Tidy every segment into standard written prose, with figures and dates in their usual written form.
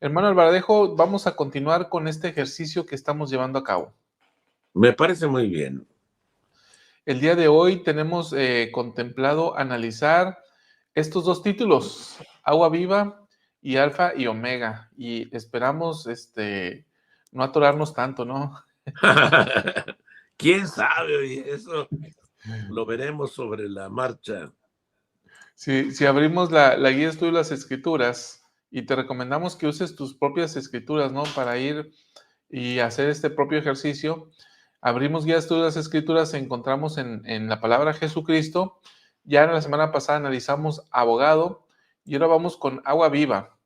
Hermano Alvarejo, vamos a continuar con este ejercicio que estamos llevando a cabo. Me parece muy bien. El día de hoy tenemos contemplado analizar estos dos títulos, Agua Viva y Alfa y Omega, y esperamos no atorarnos tanto, ¿no? ¿Quién sabe? Oye, eso lo veremos sobre la marcha. Si abrimos la guía de estudio de las escrituras, y te recomendamos que uses tus propias escrituras, ¿no? Para ir y hacer este propio ejercicio. Abrimos guía de estudio de las escrituras, encontramos en la palabra Jesucristo. Ya en la semana pasada analizamos abogado y ahora vamos con agua viva.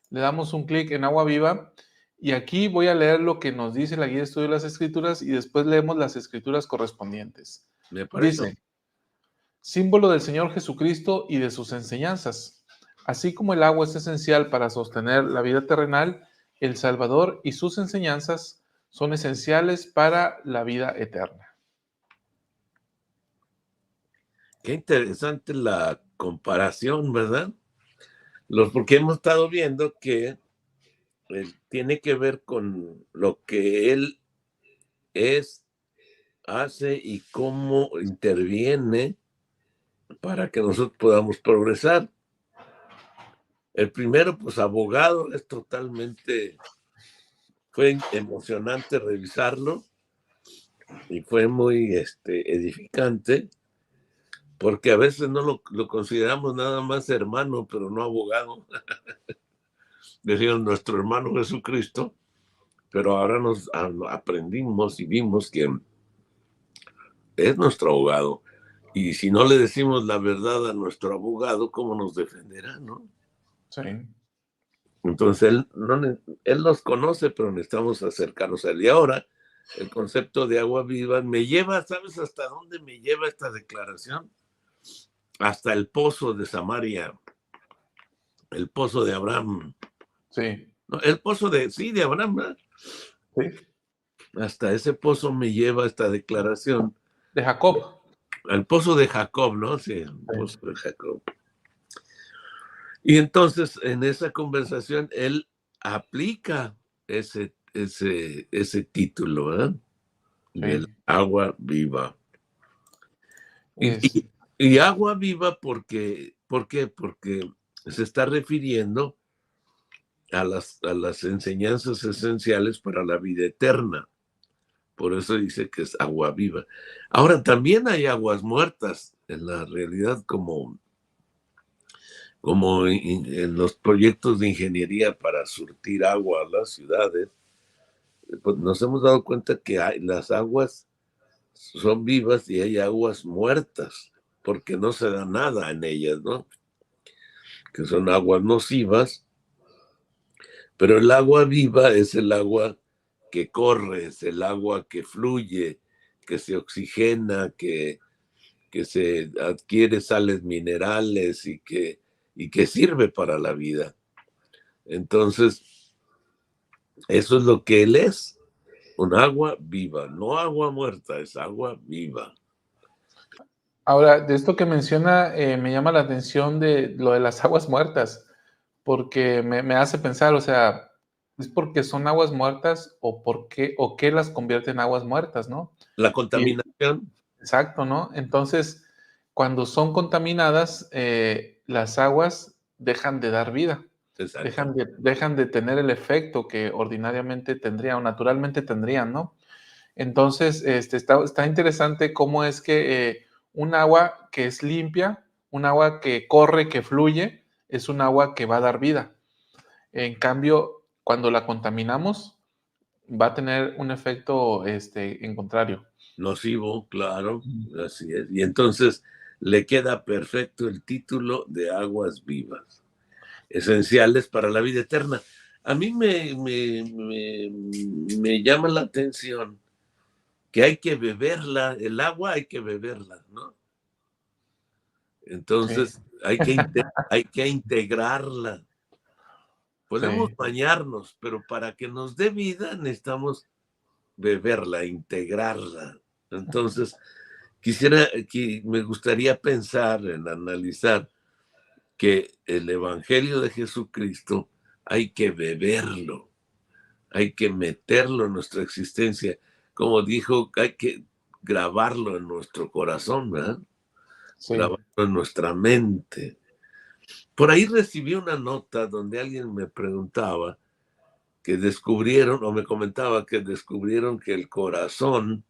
Le damos un clic en agua viva y aquí voy a leer lo que nos dice la guía de estudio de las escrituras y después leemos las escrituras correspondientes. Me parece. Dice: símbolo del Señor Jesucristo y de sus enseñanzas. Así como el agua es esencial para sostener la vida terrenal, el Salvador y sus enseñanzas son esenciales para la vida eterna. Qué interesante la comparación, ¿verdad? Porque hemos estado viendo que tiene que ver con lo que Él es, hace y cómo interviene para que nosotros podamos progresar. El primero, pues abogado, fue emocionante revisarlo y fue muy edificante, porque a veces no lo consideramos nada más hermano, pero no abogado. Decían nuestro hermano Jesucristo, pero ahora nos aprendimos y vimos que es nuestro abogado. Y si no le decimos la verdad a nuestro abogado, ¿cómo nos defenderá, no? Sí. Entonces, él nos conoce, pero necesitamos acercarnos a él. Y ahora, el concepto de agua viva me lleva, ¿sabes hasta dónde me lleva esta declaración? Hasta el pozo de Samaria, el pozo de Abraham. Sí. No, el pozo de Abraham, ¿verdad? Sí. Hasta ese pozo me lleva esta declaración. De Jacob. Al pozo de Jacob, ¿no? Sí, el pozo de Jacob. Y entonces, en esa conversación, él aplica ese título, ¿verdad? Sí. Del agua viva. Es, Y agua viva, ¿por qué? Porque se está refiriendo a las enseñanzas esenciales para la vida eterna. Por eso dice que es agua viva. Ahora, también hay aguas muertas en la realidad, como en los proyectos de ingeniería para surtir agua a las ciudades. Pues nos hemos dado cuenta que las aguas son vivas y hay aguas muertas, porque no se da nada en ellas, ¿no? Que son aguas nocivas, pero el agua viva es el agua que corre, es el agua que fluye, que se oxigena, que se adquiere sales minerales y que sirve para la vida. Entonces, eso es lo que él es, un agua viva, no agua muerta, es agua viva. Ahora, de esto que menciona, me llama la atención de lo de las aguas muertas, porque me hace pensar, o sea, ¿es porque son aguas muertas o qué las convierte en aguas muertas, no? La Y contaminación. exacto, ¿no? Entonces, cuando son contaminadas, las aguas dejan de dar vida, Exacto. dejan de tener el efecto que ordinariamente tendrían o naturalmente tendrían, ¿no? Entonces, está interesante cómo es que un agua que es limpia, un agua que corre, que fluye, es un agua que va a dar vida. En cambio, cuando la contaminamos, va a tener un efecto en contrario. Nocivo, claro, así es. Y entonces le queda perfecto el título de aguas vivas, esenciales para la vida eterna. A mí me llama la atención que hay que beberla, el agua hay que beberla, ¿no? Entonces Sí, hay que integrarla. Podemos sí. bañarnos, pero para que nos dé vida necesitamos beberla, integrarla. Entonces, me gustaría pensar en analizar que el Evangelio de Jesucristo hay que beberlo, hay que meterlo en nuestra existencia. Como dijo, hay que grabarlo en nuestro corazón, ¿verdad? Sí. Grabarlo en nuestra mente. Por ahí recibí una nota donde alguien me preguntaba que descubrieron, o me comentaba que descubrieron que el corazón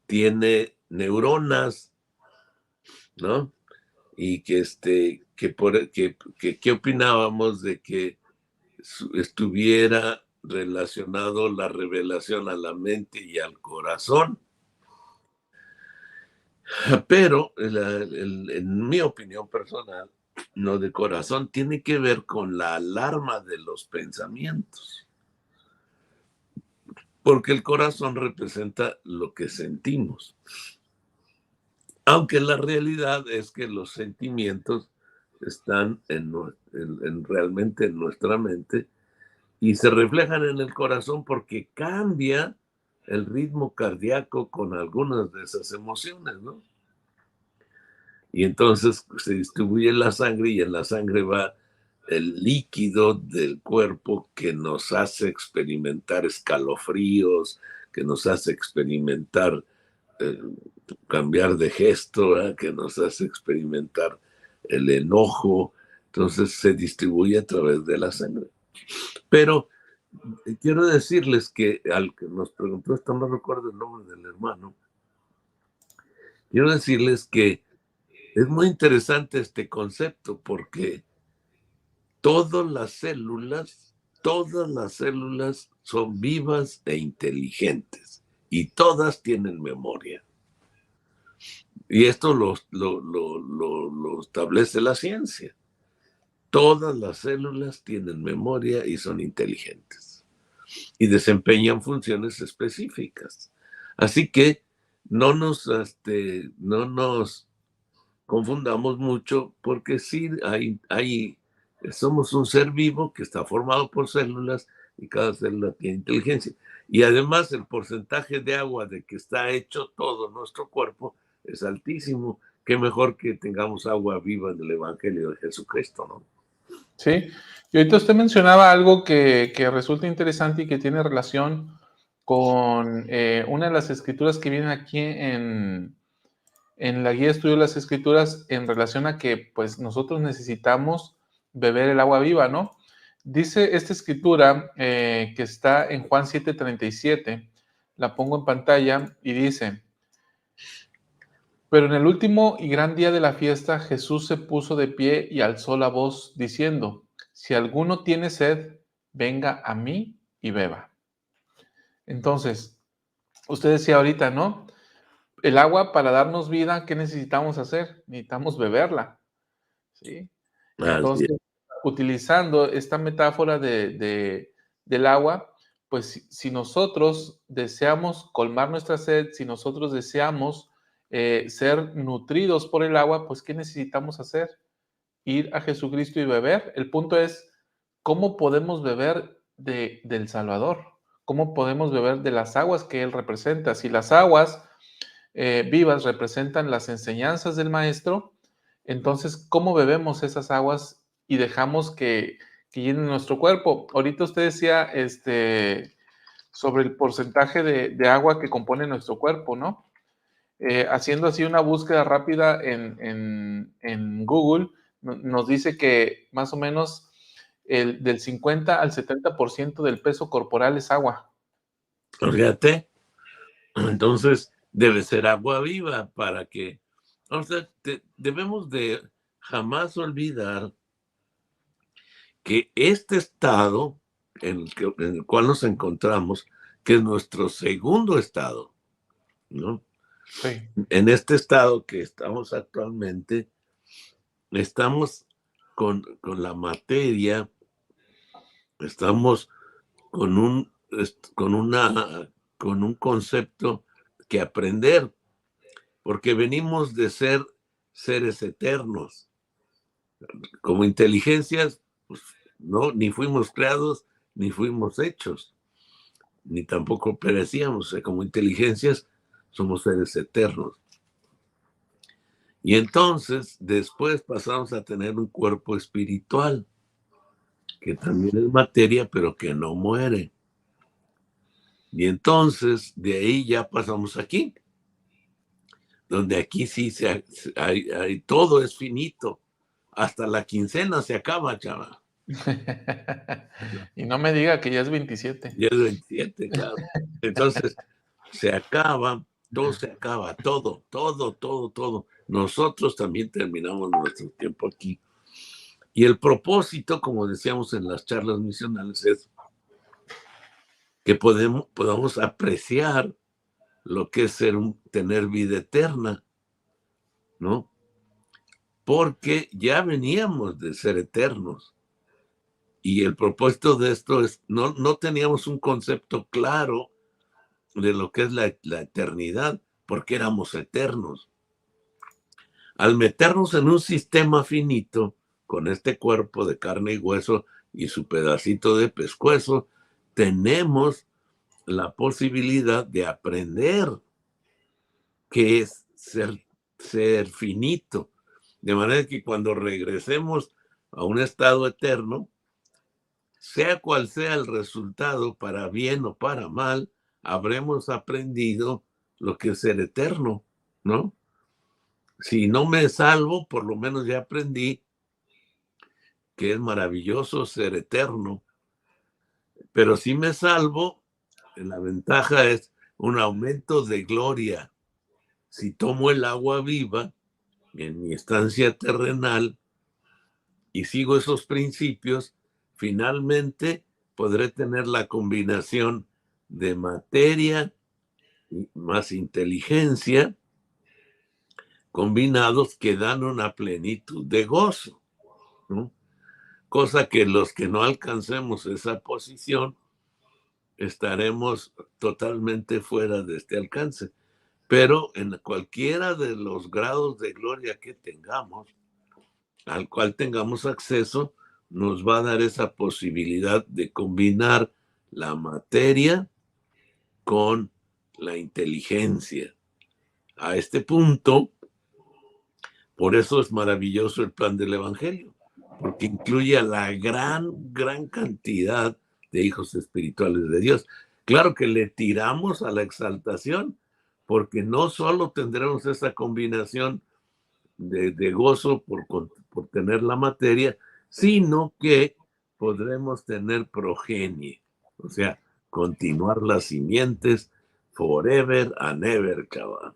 tiene neuronas, ¿no? Y ¿qué opinábamos de que estuviera relacionado la revelación a la mente y al corazón? Pero en mi opinión personal, lo de corazón tiene que ver con la alarma de los pensamientos, porque el corazón representa lo que sentimos, aunque la realidad es que los sentimientos están realmente en nuestra mente y se reflejan en el corazón porque cambia el ritmo cardíaco con algunas de esas emociones, ¿no? Y entonces se distribuye la sangre y en la sangre va el líquido del cuerpo que nos hace experimentar escalofríos, que nos hace experimentar eh, cambiar de gesto, ¿verdad? Que nos hace experimentar el enojo. Entonces se distribuye a través de la sangre. Pero quiero decirles que al que nos preguntó esto, no recuerdo el nombre del hermano, quiero decirles que es muy interesante este concepto porque todas las células son vivas e inteligentes y todas tienen memoria. Y esto lo establece la ciencia. Todas las células tienen memoria y son inteligentes y desempeñan funciones específicas. Así que no nos confundamos mucho porque sí somos un ser vivo que está formado por células y cada célula tiene inteligencia. Y además el porcentaje de agua de que está hecho todo nuestro cuerpo es altísimo. Qué mejor que tengamos agua viva en el Evangelio de Jesucristo, ¿no? Sí, y ahorita usted mencionaba algo que resulta interesante y que tiene relación con una de las escrituras que vienen aquí en la guía de estudio de las escrituras en relación a que pues nosotros necesitamos beber el agua viva, ¿no? Dice esta escritura que está en Juan 7:37, la pongo en pantalla y dice: pero en el último y gran día de la fiesta, Jesús se puso de pie y alzó la voz diciendo: si alguno tiene sed, venga a mí y beba. Entonces, usted decía ahorita, ¿no? El agua para darnos vida, ¿qué necesitamos hacer? Necesitamos beberla, ¿sí? Así es. Entonces, utilizando esta metáfora del agua, pues si nosotros deseamos colmar nuestra sed, si nosotros deseamos ser nutridos por el agua, pues ¿qué necesitamos hacer? Ir a Jesucristo y beber. El punto es, ¿cómo podemos beber del Salvador? ¿Cómo podemos beber de las aguas que Él representa? Si las aguas vivas representan las enseñanzas del Maestro, entonces, ¿cómo bebemos esas aguas y dejamos que llenen nuestro cuerpo? Ahorita usted decía sobre el porcentaje de agua que compone nuestro cuerpo, ¿no? Haciendo así una búsqueda rápida en Google, nos dice que más o menos del 50 al 70% del peso corporal es agua. Fíjate, entonces debe ser agua viva para que, o sea, debemos de jamás olvidar que este estado en el cual nos encontramos, que es nuestro segundo estado, ¿no? Sí, En este estado que estamos actualmente, estamos con la materia, estamos con con un concepto que aprender, porque venimos de ser seres eternos. Como inteligencias, pues, no, ni fuimos creados, ni fuimos hechos, ni tampoco perecíamos. Como inteligencias, somos seres eternos. Y entonces, después pasamos a tener un cuerpo espiritual. que también es materia, pero que no muere. Y entonces, de ahí ya pasamos aquí, donde aquí sí todo es finito. Hasta la quincena se acaba, chava. Y no me diga que ya es 27. Ya es 27, claro. Entonces, se acaba, todo se acaba, todo, todo, todo, todo. Nosotros también terminamos nuestro tiempo aquí. Y el propósito, como decíamos en las charlas misionales, es que podamos apreciar lo que es tener vida eterna, ¿no? Porque ya veníamos de ser eternos. Y el propósito de esto es, no teníamos un concepto claro de lo que es la eternidad, porque éramos eternos. Al meternos en un sistema finito, con este cuerpo de carne y hueso y su pedacito de pescuezo, tenemos la posibilidad de aprender qué es ser finito. De manera que cuando regresemos a un estado eterno, sea cual sea el resultado, para bien o para mal, habremos aprendido lo que es ser eterno, ¿no? Si no me salvo, por lo menos ya aprendí que es maravilloso ser eterno. Pero si me salvo, la ventaja es un aumento de gloria. Si tomo el agua viva en mi estancia terrenal y sigo esos principios, finalmente podré tener la combinación de materia más inteligencia combinados que dan una plenitud de gozo, ¿no? Cosa que los que no alcancemos esa posición estaremos totalmente fuera de este alcance. Pero en cualquiera de los grados de gloria que tengamos, al cual tengamos acceso, nos va a dar esa posibilidad de combinar la materia con la inteligencia. A este punto, por eso es maravilloso el plan del Evangelio, porque incluye a la gran cantidad de hijos espirituales de Dios. Claro que le tiramos a la exaltación, porque no solo tendremos esa combinación de gozo por tener la materia, sino que podremos tener progenie, o sea, continuar las simientes forever and ever, cabrón.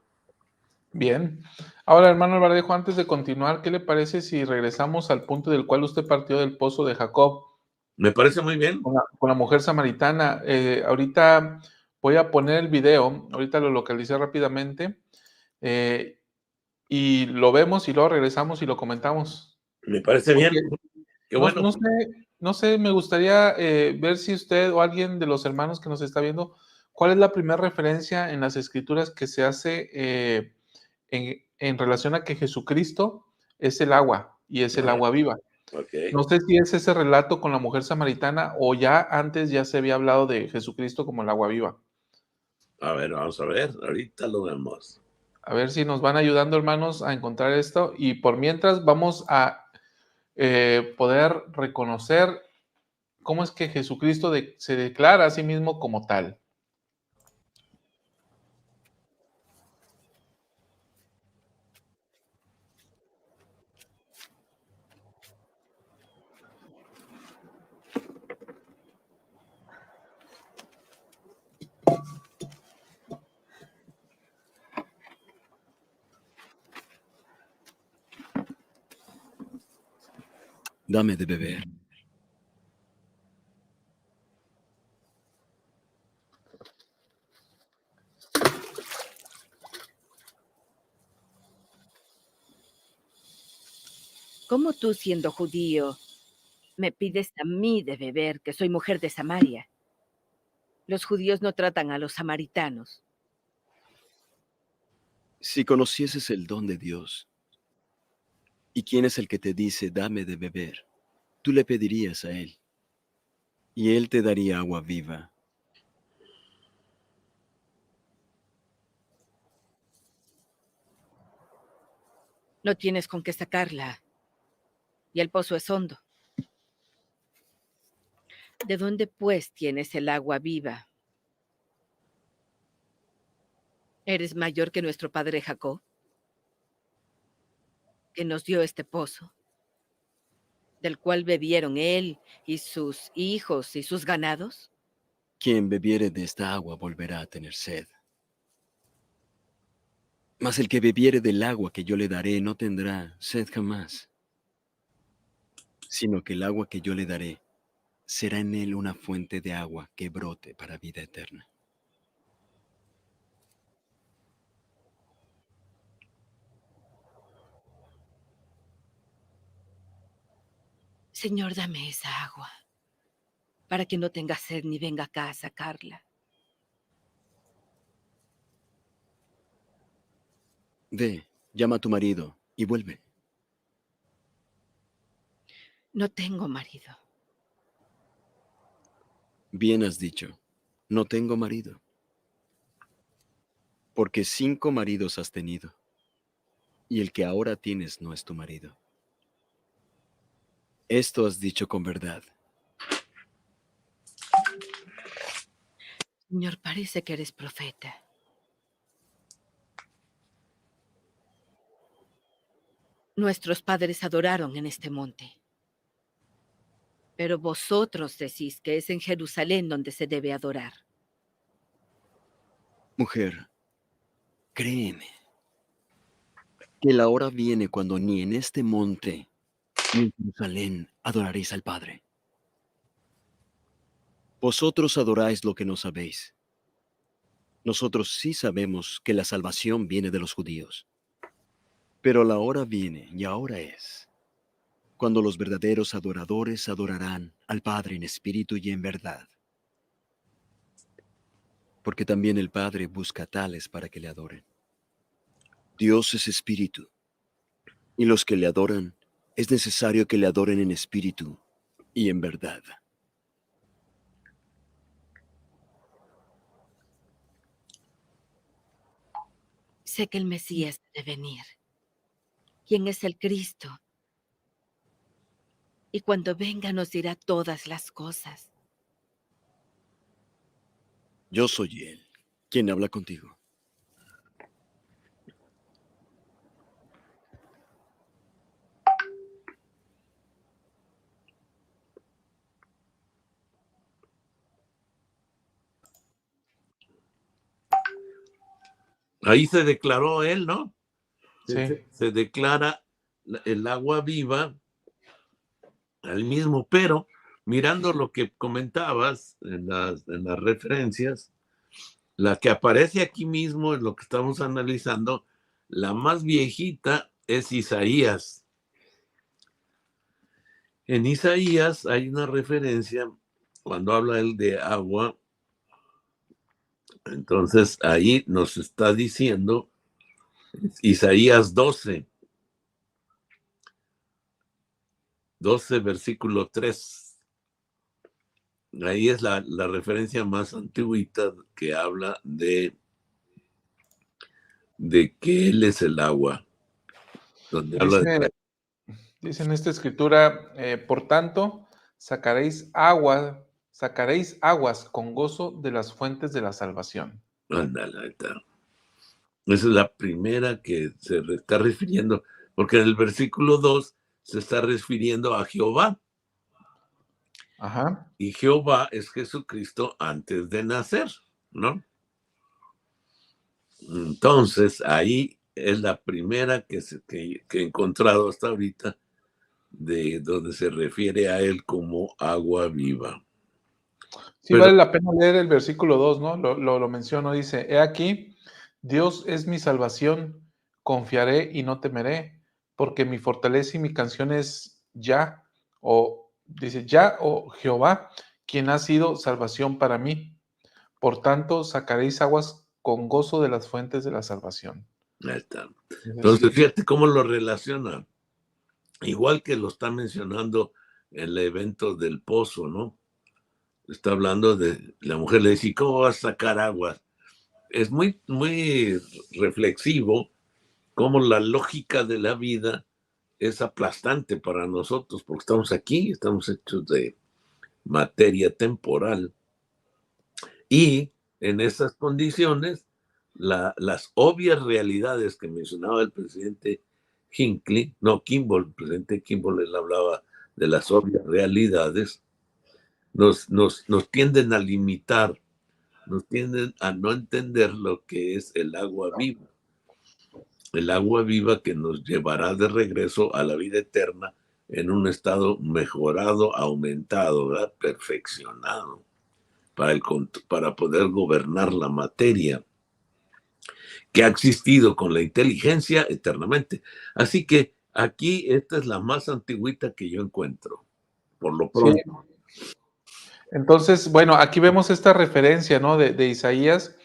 Bien. Ahora, hermano Alvardejo, antes de continuar, ¿qué le parece si regresamos al punto del cual usted partió del pozo de Jacob Me parece muy bien. con la mujer samaritana? Ahorita voy a poner el video, ahorita lo localicé rápidamente, eh, y lo vemos y luego regresamos y lo comentamos. Me parece bien. Porque Qué no, bueno. no sé, me gustaría ver si usted o alguien de los hermanos que nos está viendo, ¿cuál es la primera referencia en las escrituras que se hace en relación a que Jesucristo es el agua y es el Ah, agua viva? ok. No sé si es ese relato con la mujer samaritana o ya antes ya se había hablado de Jesucristo como el agua viva. A ver, vamos a ver. Ahorita lo vemos. A ver si nos van ayudando, hermanos, a encontrar esto. Y por mientras vamos a poder reconocer cómo es que Jesucristo se declara a sí mismo como tal. Dame de beber. ¿Cómo tú, siendo judío, me pides a mí de beber, que soy mujer de Samaria? Los judíos no tratan a los samaritanos. Si conocieses el don de Dios, ¿y quién es el que te dice, dame de beber? Tú le pedirías a Él, y Él te daría agua viva. No tienes con qué sacarla, y el pozo es hondo. ¿De dónde, pues, tienes el agua viva? ¿Eres mayor que nuestro padre Jacob, que nos dio este pozo, del cual bebieron él y sus hijos y sus ganados? Quien bebiere de esta agua volverá a tener sed. Mas el que bebiere del agua que yo le daré no tendrá sed jamás, sino que el agua que yo le daré será en él una fuente de agua que brote para vida eterna. Señor, dame esa agua, para que no tenga sed ni venga acá a sacarla. Ve, llama a tu marido y vuelve. No tengo marido. Bien has dicho, no tengo marido, porque 5 maridos has tenido, y el que ahora tienes no es tu marido. Esto has dicho con verdad. Señor, parece que eres profeta. Nuestros padres adoraron en este monte, pero vosotros decís que es en Jerusalén donde se debe adorar. Mujer, créeme, que la hora viene cuando ni en este monte ni en Jerusalén adoraréis al Padre. Vosotros adoráis lo que no sabéis. Nosotros sí sabemos que la salvación viene de los judíos. Pero la hora viene, y ahora es, cuando los verdaderos adoradores adorarán al Padre en espíritu y en verdad. Porque también el Padre busca tales para que le adoren. Dios es espíritu, y los que le adoran, es necesario que le adoren en espíritu y en verdad. Sé que el Mesías debe venir. ¿Quién es el Cristo? Y cuando venga nos dirá todas las cosas. Yo soy Él, quien habla contigo. Ahí se declaró él, ¿no? Sí. Se declara el agua viva al mismo, pero mirando lo que comentabas en las referencias, la que aparece aquí mismo es lo que estamos analizando, la más viejita es Isaías. En Isaías hay una referencia cuando habla él de agua, entonces ahí nos está diciendo Isaías 12, versículo 3. Ahí es la referencia más antiguita que habla de que Él es el agua. Donde habla de... Dice en esta escritura, por tanto, sacaréis aguas con gozo de las fuentes de la salvación. Ándale, ahí está. Esa es la primera que se está refiriendo, porque en el versículo 2 se está refiriendo a Jehová. Ajá. Y Jehová es Jesucristo antes de nacer, ¿no? Entonces, ahí es la primera que he encontrado hasta ahorita de donde se refiere a él como agua viva. Sí, vale la pena leer el versículo 2, ¿no? Lo menciono, dice, he aquí, Dios es mi salvación, confiaré y no temeré, porque mi fortaleza y mi canción es Ya, o dice Ya, o Jehová, quien ha sido salvación para mí. Por tanto, sacaréis aguas con gozo de las fuentes de la salvación. Ahí está. Entonces, fíjate cómo lo relaciona. Igual que lo está mencionando en el evento del pozo, ¿no? Está hablando de la mujer, le dice, ¿cómo vas a sacar aguas? Es muy, muy reflexivo cómo la lógica de la vida es aplastante para nosotros, porque estamos aquí, estamos hechos de materia temporal. Y en esas condiciones, las obvias realidades que mencionaba el presidente Kimball, el presidente Kimball, él hablaba de las obvias realidades, nos tienden a limitar, nos tienden a no entender lo que es el agua viva que nos llevará de regreso a la vida eterna en un estado mejorado, aumentado, ¿verdad? Perfeccionado, para poder gobernar la materia que ha existido con la inteligencia eternamente. Así que aquí esta es la más antigüita que yo encuentro, por lo Sí. pronto. Entonces, bueno, aquí vemos esta referencia, ¿no? De Isaías,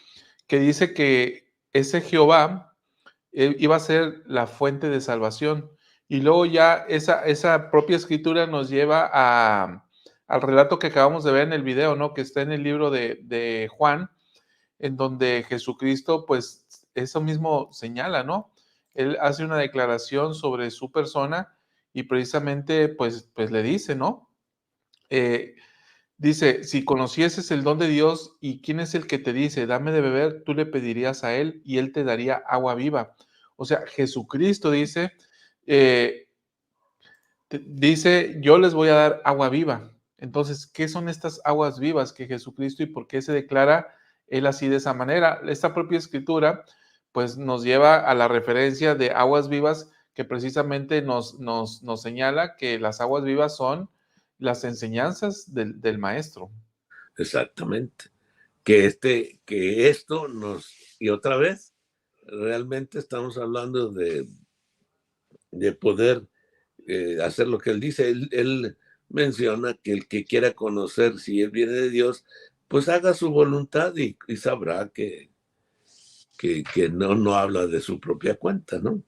que dice que ese Jehová iba a ser la fuente de salvación. Y luego ya esa propia escritura nos lleva al relato que acabamos de ver en el video, ¿no? Que está en el libro de Juan, en donde Jesucristo, pues, eso mismo señala, ¿no? Él hace una declaración sobre su persona y precisamente, pues le dice, ¿no? Dice, si conocieses el don de Dios y quién es el que te dice, dame de beber, tú le pedirías a él y él te daría agua viva. O sea, Jesucristo dice, eh, dice, yo les voy a dar agua viva. Entonces, ¿qué son estas aguas vivas que Jesucristo y por qué se declara él así de esa manera? Esta propia escritura, pues nos lleva a la referencia de aguas vivas que precisamente nos señala que las aguas vivas son las enseñanzas del maestro. Exactamente. Que esto y otra vez, realmente estamos hablando de poder hacer lo que él dice. Él menciona que el que quiera conocer si él viene de Dios, pues haga su voluntad y sabrá que no habla de su propia cuenta, ¿no?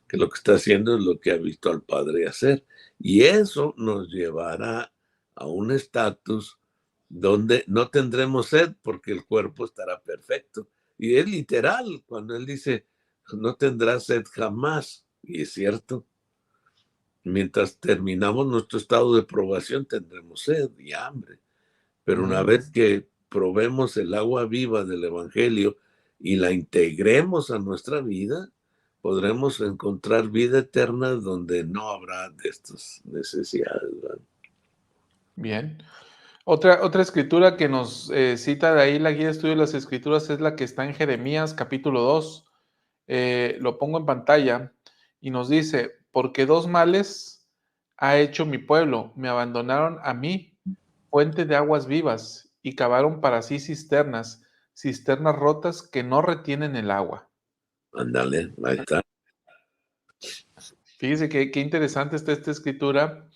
Que lo que está haciendo es lo que ha visto al Padre hacer. Y eso nos llevará a un estatus donde no tendremos sed porque el cuerpo estará perfecto. Y es literal cuando él dice, no tendrás sed jamás. Y es cierto. Mientras terminamos nuestro estado de probación tendremos sed y hambre. Pero una vez que probemos el agua viva del Evangelio y la integremos a nuestra vida, podremos encontrar vida eterna donde no habrá de estas necesidades, ¿verdad? Bien. Otra escritura que nos cita de ahí la guía de estudio de las escrituras es la que está en Jeremías capítulo 2. Lo pongo en pantalla y nos dice, porque dos males ha hecho mi pueblo, me abandonaron a mí, fuente de aguas vivas, y cavaron para sí cisternas, cisternas rotas que no retienen el agua. Ándale, ahí está. Fíjese qué interesante está esta escritura,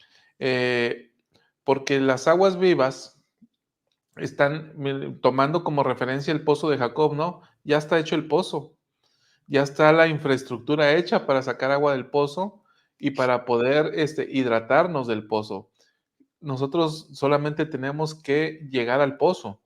porque las aguas vivas están tomando como referencia el pozo de Jacob, ¿no? Ya está hecho el pozo, ya está la infraestructura hecha para sacar agua del pozo y para poder hidratarnos del pozo. Nosotros solamente tenemos que llegar al pozo.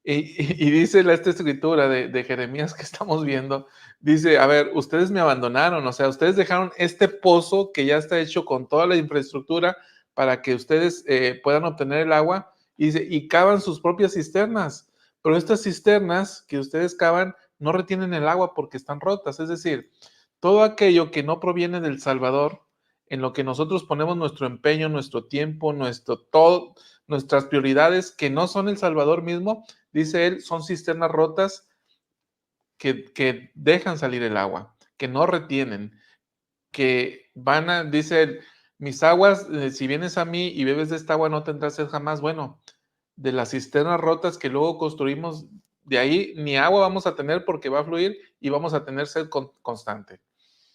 Y dice esta escritura de Jeremías que estamos viendo, dice, a ver, ustedes me abandonaron, o sea, ustedes dejaron este pozo que ya está hecho con toda la infraestructura para que ustedes puedan obtener el agua, y dice, y cavan sus propias cisternas, pero estas cisternas que ustedes cavan no retienen el agua porque están rotas, es decir, todo aquello que no proviene del Salvador, en lo que nosotros ponemos nuestro empeño, nuestro tiempo, todo, nuestras prioridades que no son el Salvador mismo, dice él, son cisternas rotas que dejan salir el agua, que no retienen, que dice él, mis aguas, si vienes a mí y bebes de esta agua no tendrás sed jamás. Bueno, de las cisternas rotas que luego construimos, de ahí ni agua vamos a tener porque va a fluir y vamos a tener sed constante.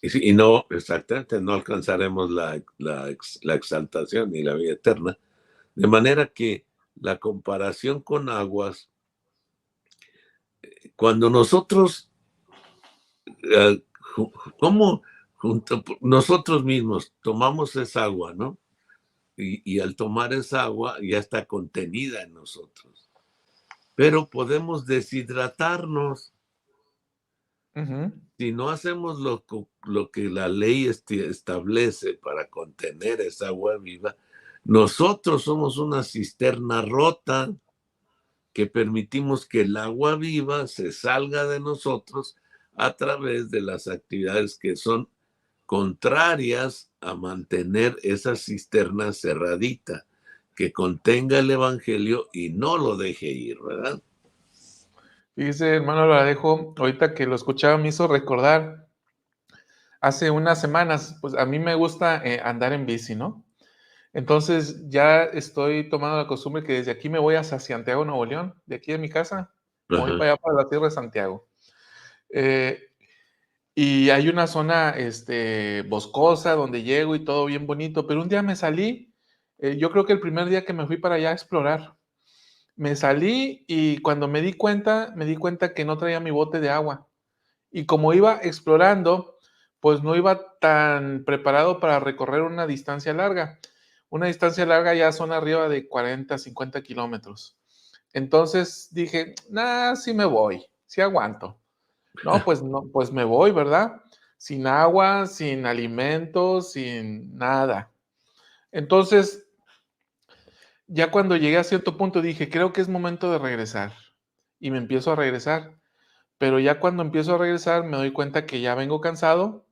Y no, exactamente, no alcanzaremos la exaltación ni la vida eterna. De manera que la comparación con aguas, cuando nosotros, ¿cómo nosotros mismos tomamos esa agua, ¿no? Y al tomar esa agua ya está contenida en nosotros. Pero podemos deshidratarnos. Si no hacemos lo que la ley establece para contener esa agua viva, Nosotros somos una cisterna rota que permitimos que el agua viva se salga de nosotros a través de las actividades que son contrarias a mantener esa cisterna cerradita, que contenga el evangelio y no lo deje ir, ¿verdad? Fíjese, hermano Valadejo, ahorita que lo escuchaba me hizo recordar, hace unas semanas, pues a mí me gusta andar en bici, ¿no? Entonces ya estoy tomando la costumbre que desde aquí me voy hacia Santiago, Nuevo León, de aquí de mi casa, me voy Ajá. para allá, para la tierra de Santiago. Eh, y hay una zona boscosa donde llego y todo bien bonito, pero un día me salí, yo creo que el primer día que me fui para allá a explorar, me salí y cuando me di cuenta que no traía mi bote de agua. Y como iba explorando, pues no iba tan preparado para recorrer una distancia larga. Una distancia larga ya son arriba de 40, 50 kilómetros. Entonces dije, nah, sí me voy, sí aguanto. No, pues me voy, ¿verdad? Sin agua, sin alimentos, sin nada. Entonces, ya cuando llegué a cierto punto dije, creo que es momento de regresar. Y me empiezo a regresar. Pero ya cuando empiezo a regresar me doy cuenta que ya vengo cansado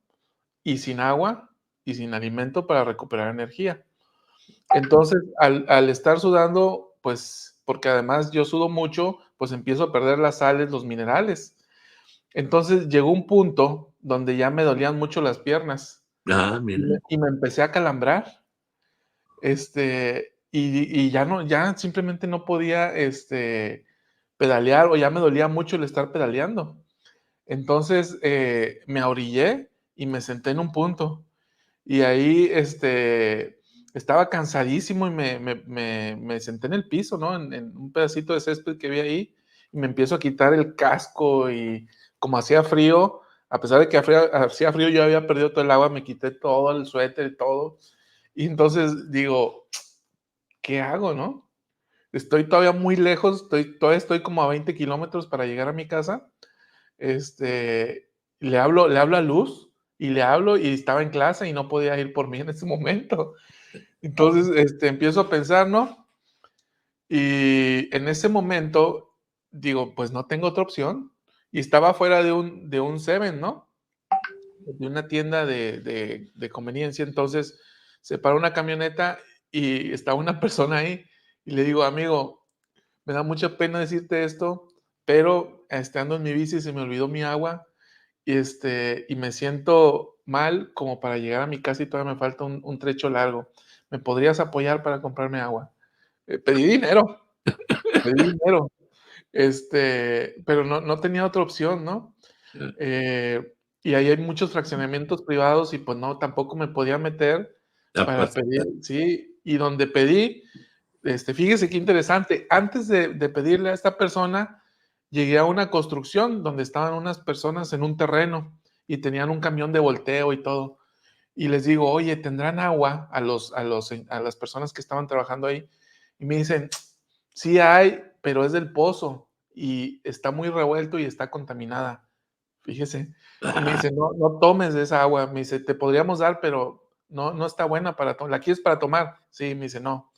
y sin agua y sin alimento para recuperar energía. Entonces, al estar sudando, pues, porque además yo sudo mucho, pues empiezo a perder las sales, los minerales. Entonces llegó un punto donde ya me dolían mucho las piernas Ah, y mira. me empecé a calambrar. Y ya no, ya simplemente no podía pedalear o ya me dolía mucho el estar pedaleando. Entonces me ahorillé y me senté en un punto. Y ahí estaba cansadísimo y me senté en el piso, ¿no? En un pedacito de césped que vi ahí y me empiezo a quitar el casco y como hacía frío, a pesar de que hacía frío, yo había perdido todo el agua, me quité todo el suéter y todo. Y entonces digo, ¿qué hago, no? Estoy todavía muy lejos, todavía estoy como a 20 kilómetros para llegar a mi casa. Le hablo a Luz y le hablo y estaba en clase y no podía ir por mí en ese momento. Entonces, empiezo a pensar, ¿no? Y en ese momento digo, pues no tengo otra opción. Y estaba fuera de un Seven, ¿no? De una tienda de conveniencia. Entonces, se para una camioneta y está una persona ahí y le digo, amigo, me da mucha pena decirte esto, pero ando en mi bici se me olvidó mi agua y me siento mal como para llegar a mi casa y todavía me falta un trecho largo. ¿Me podrías apoyar para comprarme agua? Pedí dinero, pedí dinero, pero no tenía otra opción, ¿no? Eh, y ahí hay muchos fraccionamientos privados y pues no, tampoco me podía meter para pedir, sí, y donde pedí, fíjese qué interesante, antes de pedirle a esta persona, llegué a una construcción donde estaban unas personas en un terreno y tenían un camión de volteo y todo. Y les digo, oye, ¿tendrán agua a las personas que estaban trabajando ahí? Y me dicen, sí hay, pero es del pozo y está muy revuelto y está contaminada. Fíjese. Y me dice, no, no tomes de esa agua. Me dice, te podríamos dar, pero no está buena para tomar. ¿La quieres para tomar? Sí, me dice, no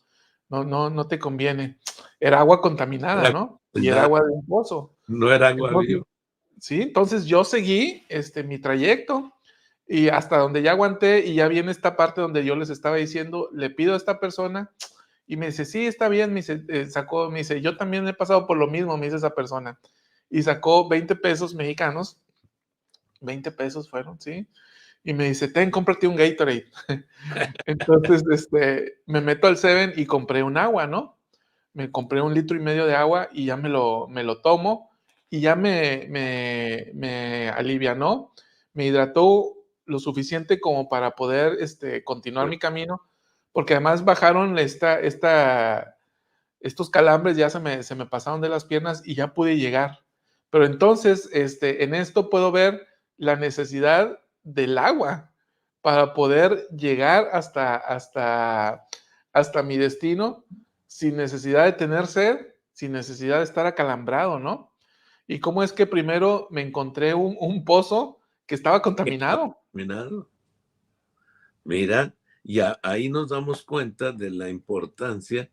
te conviene. Era agua contaminada, Era ¿no? Y era contaminada, agua de un pozo. no era agua Entonces, viva. sí, entonces yo seguí mi trayecto y hasta donde ya aguanté y ya viene esta parte donde yo les estaba diciendo, le pido a esta persona y me dice, sí, está bien, me dice, me dice, yo también he pasado por lo mismo, me dice esa persona. Y sacó 20 pesos mexicanos, 20 pesos fueron, ¿sí? Y me dice, ten, cómprate un Gatorade. Entonces, me meto al Seven y compré un agua, ¿no? Me compré 1,5 litros de agua y ya me lo tomo y ya me alivianó, me hidrató lo suficiente como para poder, continuar mi camino, porque además bajaron estos calambres, ya se me pasaron de las piernas y ya pude llegar. Pero entonces, en esto puedo ver la necesidad del agua para poder llegar hasta mi destino sin necesidad de tener sed, sin necesidad de estar acalambrado, ¿no? Y cómo es que primero me encontré un pozo que estaba contaminado. Contaminado. Mira, Y ahí nos damos cuenta de la importancia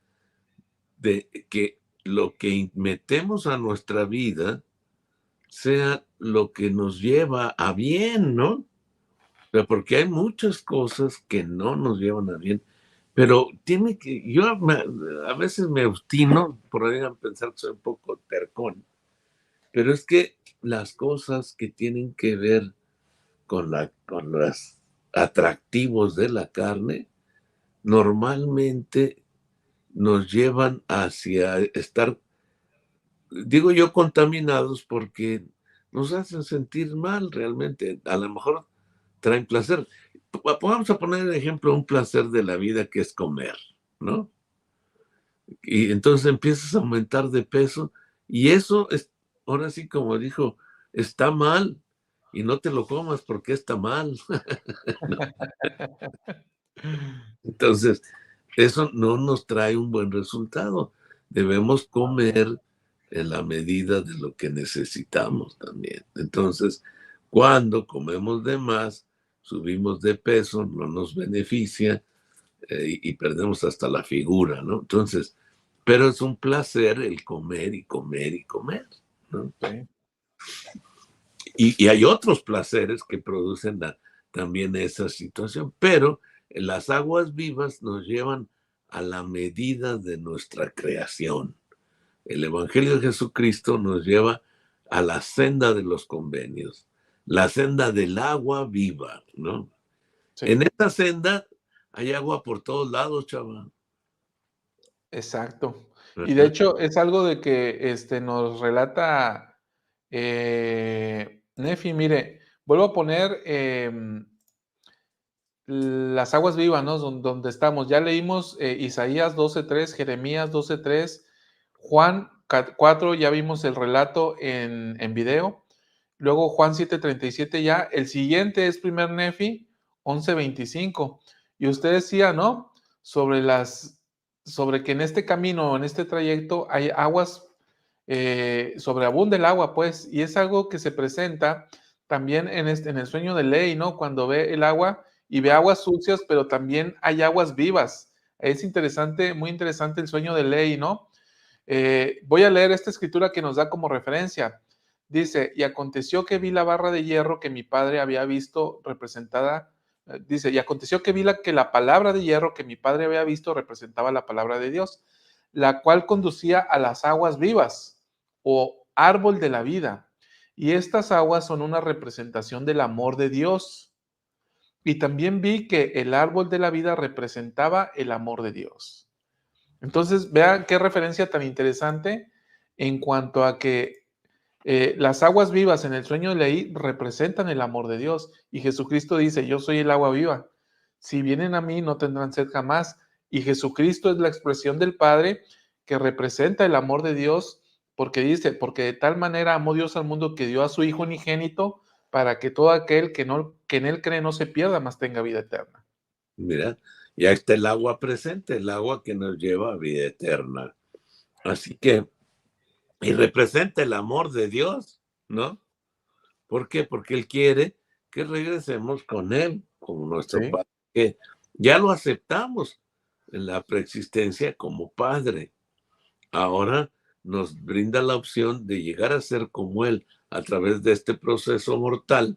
de que lo que metemos a nuestra vida sea lo que nos lleva a bien, ¿no? Pero porque hay muchas cosas que no nos llevan a bien, pero a veces me obstino, podrían pensar que soy un poco tercón, pero es que las cosas que tienen que ver con los atractivos de la carne, normalmente nos llevan hacia estar, digo yo, contaminados porque nos hacen sentir mal realmente. A lo mejor traen placer. Vamos a poner de ejemplo un placer de la vida que es comer, ¿no? Y entonces empiezas a aumentar de peso y eso es, ahora sí como dijo, está mal y no te lo comas porque está mal. Entonces, eso no nos trae un buen resultado. Debemos comer en la medida de lo que necesitamos también. Entonces, cuando comemos de más, subimos de peso, no nos beneficia y perdemos hasta la figura, ¿no? Entonces, pero es un placer el comer y comer y comer, ¿no? Sí. Y hay otros placeres que producen también esa situación, pero las aguas vivas nos llevan a la medida de nuestra creación. El Evangelio de Jesucristo nos lleva a la senda de los convenios, la senda del agua viva, ¿no? Sí, En esta senda hay agua por todos lados, chaval. exacto. Y de hecho es algo de que nos relata Nefi. Mire, vuelvo a poner las aguas vivas, ¿no? Donde estamos. Ya leímos Isaías 12:3, Jeremías 12:3, Juan 4, ya vimos el relato en video. Luego Juan 7:37 ya. El siguiente es primer Nefi 11:25. Y usted decía, ¿no? Sobre que en este camino, en este trayecto, hay aguas, sobreabunda el agua, pues, y es algo que se presenta también en el sueño de Ley, ¿no? Cuando ve el agua y ve aguas sucias, pero también hay aguas vivas. Es interesante, muy interesante el sueño de Ley, ¿no? Voy a leer esta escritura que nos da como referencia. Dice, y aconteció que vi la barra de hierro que mi padre había visto representada. Dice, y aconteció que vi que la palabra de hierro que mi padre había visto representaba la palabra de Dios, la cual conducía a las aguas vivas o árbol de la vida. Y estas aguas son una representación del amor de Dios. Y también vi que el árbol de la vida representaba el amor de Dios. Entonces, vean qué referencia tan interesante en cuanto a que las aguas vivas en el sueño de Leí representan el amor de Dios. Y Jesucristo dice, yo soy el agua viva. Si vienen a mí, no tendrán sed jamás. Y Jesucristo es la expresión del Padre que representa el amor de Dios, porque dice, porque de tal manera amó Dios al mundo que dio a su Hijo unigénito para que todo aquel que en él cree no se pierda, mas tenga vida eterna. Mira, ya está el agua presente, el agua que nos lleva a vida eterna. Así que, y representa el amor de Dios, ¿no? ¿Por qué? Porque Él quiere que regresemos con Él, como nuestro Sí. Padre, que ya lo aceptamos en la preexistencia como Padre. Ahora nos brinda la opción de llegar a ser como Él a través de este proceso mortal,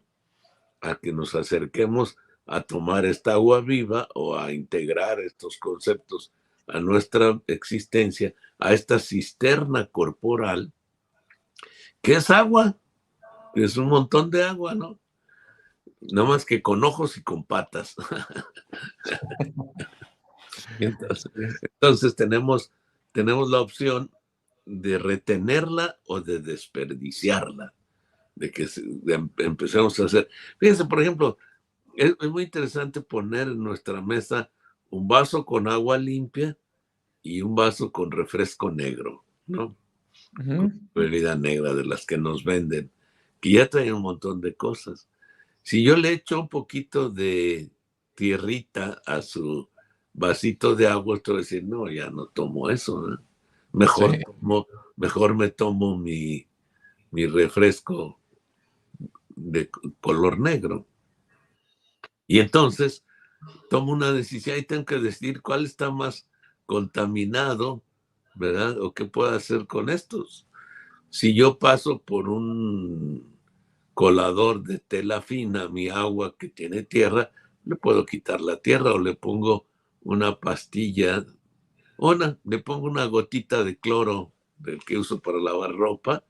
a que nos acerquemos a tomar esta agua viva o a integrar estos conceptos a nuestra existencia, a esta cisterna corporal, que es agua, es un montón de agua, ¿no? No más que con ojos y con patas. Entonces tenemos la opción de retenerla o de desperdiciarla, de que empecemos a hacer. Fíjense, por ejemplo, es muy interesante poner en nuestra mesa un vaso con agua limpia y un vaso con refresco negro, ¿no? Con bebida negra de las que nos venden, que ya traen un montón de cosas. Si yo le echo un poquito de tierrita a su vasito de agua, estoy diciendo, no, ya no tomo eso, ¿no? Mejor, Sí. mejor me tomo mi refresco de color negro. Y entonces tomo una decisión y tengo que decidir cuál está más contaminado, ¿verdad? O qué puedo hacer con estos. Si yo paso por un colador de tela fina mi agua que tiene tierra, le puedo quitar la tierra o le pongo una pastilla, le pongo una gotita de cloro del que uso para lavar ropa,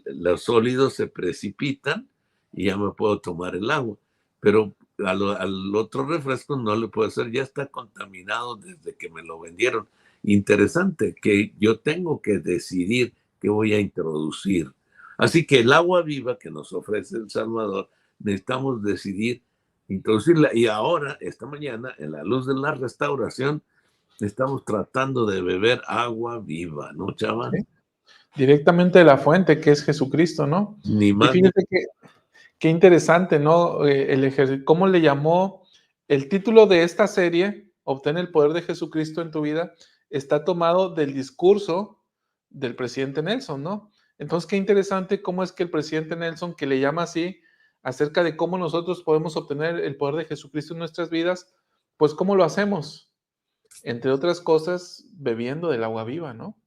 los sólidos se precipitan y ya me puedo tomar el agua. Pero al otro refresco no le puedo hacer, ya está contaminado desde que me lo vendieron. Interesante que yo tengo que decidir qué voy a introducir. Así que el agua viva que nos ofrece El Salvador, necesitamos decidir introducirla. Y ahora, esta mañana, en la luz de la restauración, estamos tratando de beber agua viva, ¿no, chaval? Sí. Directamente de la fuente, que es Jesucristo, ¿no? Ni Y más. fíjate que qué interesante, ¿no? El ejercicio, ¿cómo le llamó el título de esta serie? Obtén el poder de Jesucristo en tu vida, está tomado del discurso del presidente Nelson, ¿no? Entonces, qué interesante cómo es que el presidente Nelson, que le llama así, acerca de cómo nosotros podemos obtener el poder de Jesucristo en nuestras vidas, pues, ¿cómo lo hacemos? Entre otras cosas, bebiendo del agua viva, ¿no?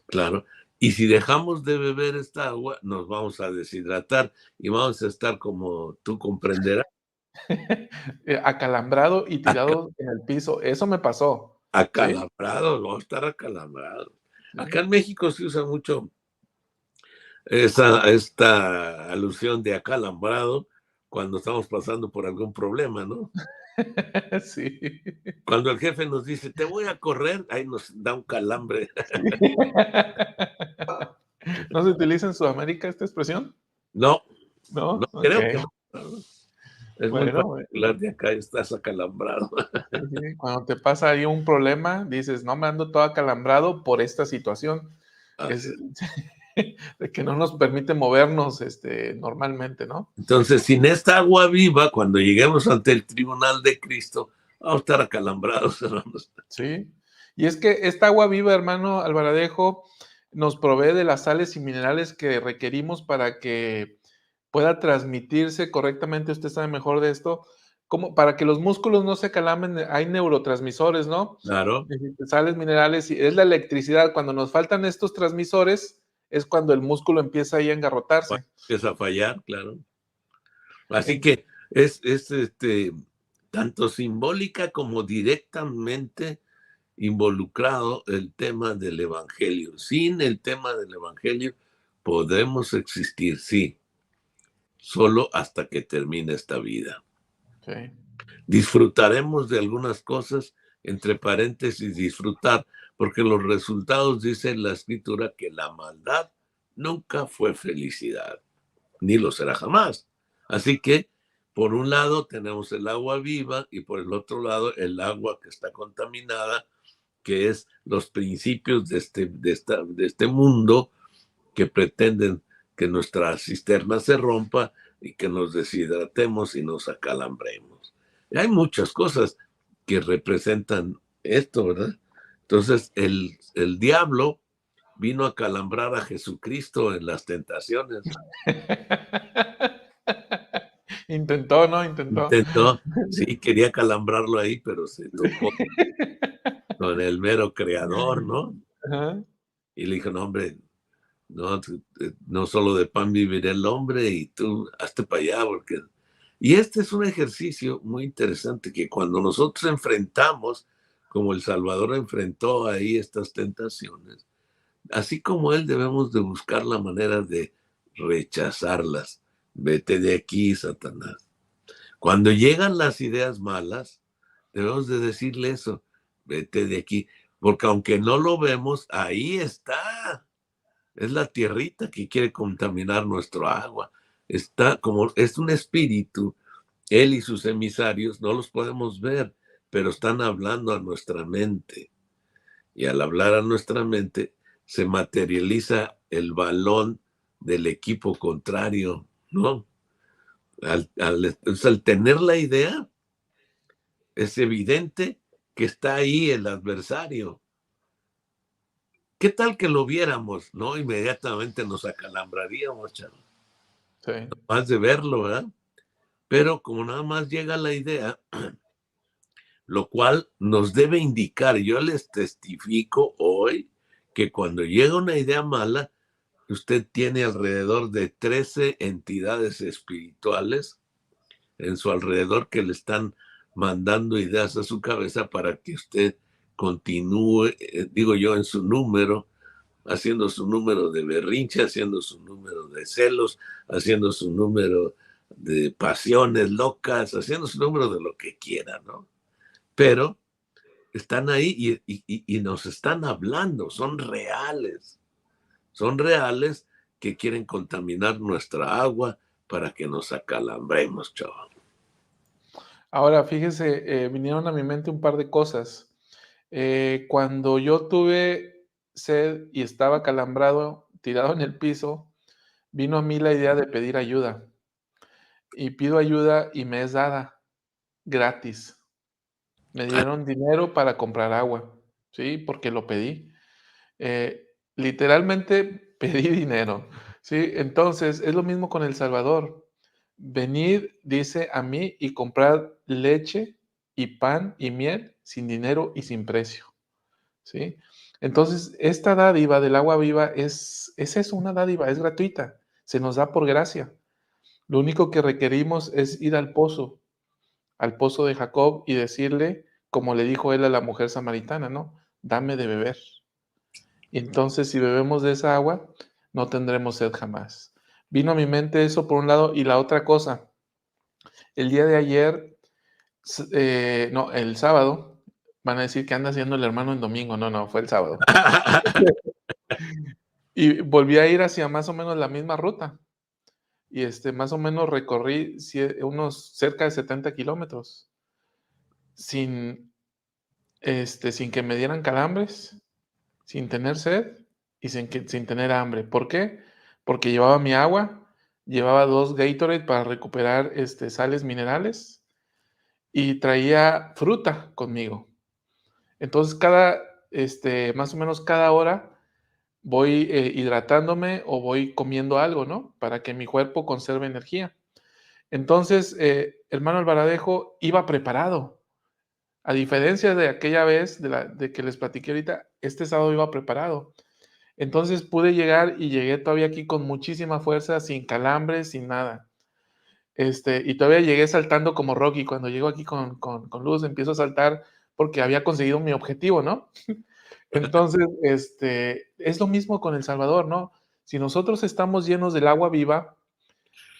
Claro. Y si dejamos de beber esta agua, nos vamos a deshidratar y vamos a estar, como tú comprenderás, Acalambrado y aca- tirado en el piso. Eso me pasó, ¿sí? acalambrados, vamos a estar acalambrados. Acá Sí. en México se usa mucho esta alusión de acalambrado cuando estamos pasando por algún problema, ¿no? Sí. Cuando el jefe nos dice, te voy a correr, ahí nos da un calambre. ¿No se utiliza en Sudamérica esta expresión? No, no ¿No? creo que Okey. no. Es muy Bueno, particular de acá, estás acalambrado. sí, sí. Cuando te pasa ahí un problema, dices: "No, me ando todo acalambrado por esta situación", Así es es. de que no nos permite movernos, normalmente, ¿no? Entonces, sin esta agua viva, cuando lleguemos ante el tribunal de Cristo, vamos a estar acalambrados, hermanos. Sí. Y es que esta agua viva, hermano Alvaradejo, nos provee de las sales y minerales que requerimos para que pueda transmitirse correctamente, usted sabe mejor de esto, como para que los músculos no se calambren, hay neurotransmisores, ¿no? Claro, Sales, minerales, y es la electricidad. Cuando nos faltan estos transmisores, es cuando el músculo empieza ahí a cuando engarrotarse. empieza a fallar, claro. Así En que es tanto simbólica como directamente involucrado el tema del evangelio. Sin el tema del evangelio podemos existir, sí, solo hasta que termine esta vida. sí, Disfrutaremos de algunas cosas, entre paréntesis, disfrutar, porque los resultados dice la escritura que la maldad nunca fue felicidad, ni lo será jamás. Así que, por un lado, tenemos el agua viva y por el otro lado, el agua que está contaminada, que es los principios de este mundo que pretenden que nuestra cisterna se rompa y que nos deshidratemos y nos acalambremos. Y hay muchas cosas que representan esto, ¿verdad? Entonces, el diablo vino a calambrar a Jesucristo en las tentaciones. Intentó, ¿no? Intentó. Intentó, sí, quería calambrarlo ahí, pero se topó con el mero creador, ¿no? Ajá. Y le dijo, no, hombre, no, no solo de pan vivirá el hombre y tú hazte para allá, porque... Y este es un ejercicio muy interesante que cuando nosotros enfrentamos, como el Salvador enfrentó ahí estas tentaciones, así como él debemos de buscar la manera de rechazarlas. Vete de aquí, Satanás. Cuando llegan las ideas malas, debemos de decirle eso, vete de aquí, porque aunque no lo vemos, ahí está. Es la tierrita que quiere contaminar nuestro agua. Está como, es un espíritu, él y sus emisarios no los podemos ver, pero están hablando a nuestra mente. Y al hablar a nuestra mente, se materializa el balón del equipo contrario, ¿no? Al tener la idea, es evidente que está ahí el adversario. ¿Qué tal que lo viéramos? No, inmediatamente nos acalambraríamos, Charo. Sí. Más de verlo, ¿verdad? pero como nada más llega la idea, lo cual nos debe indicar, yo les testifico hoy que cuando llega una idea mala, usted tiene alrededor de 13 entidades espirituales en su alrededor que le están mandando ideas a su cabeza para que usted continúe, digo yo, en su número, haciendo su número de berrinche, haciendo su número de celos, haciendo su número de pasiones locas, haciendo su número de lo que quiera, ¿no? Pero están ahí y nos están hablando, son reales que quieren contaminar nuestra agua para que nos acalambremos, chaval. Ahora, fíjese, vinieron a mi mente un par de cosas. Cuando yo tuve sed y estaba acalambrado, tirado en el piso, vino a mí la idea de pedir ayuda. Y pido ayuda y me es dada gratis. Me dieron dinero para comprar agua, ¿sí? Porque lo pedí. Literalmente pedí dinero, ¿sí? Entonces, es lo mismo con El Salvador. Venid, dice, a mí y comprad leche y pan y miel sin dinero y sin precio, ¿sí? Entonces, esta dádiva del agua viva es eso, una dádiva, es gratuita, se nos da por gracia. Lo único que requerimos es ir al pozo de Jacob y decirle, como le dijo él a la mujer samaritana, ¿no? Dame de beber. Y entonces, si bebemos de esa agua, no tendremos sed jamás. Vino a mi mente eso por un lado, y la otra cosa, el día de ayer, no, el sábado, van a decir que anda haciendo el hermano en domingo, no, fue el sábado. Y volví a ir hacia más o menos la misma ruta, y más o menos recorrí unos cerca de 70 kilómetros, sin, sin que me dieran calambres, sin tener sed y sin tener hambre. ¿Por qué? Porque llevaba mi agua, llevaba 2 Gatorade para recuperar sales minerales y traía fruta conmigo. Entonces, más o menos cada hora voy hidratándome o voy comiendo algo, ¿no? Para que mi cuerpo conserve energía. Entonces, hermano Alvaradejo iba preparado. A diferencia de aquella vez de que les platiqué ahorita, este sábado iba preparado. Entonces pude llegar y llegué todavía aquí con muchísima fuerza, sin calambres, sin nada. Y todavía llegué saltando como Rocky. Cuando llego aquí con Luz, empiezo a saltar porque había conseguido mi objetivo, ¿no? Entonces, es lo mismo con El Salvador, ¿no? Si nosotros estamos llenos del agua viva,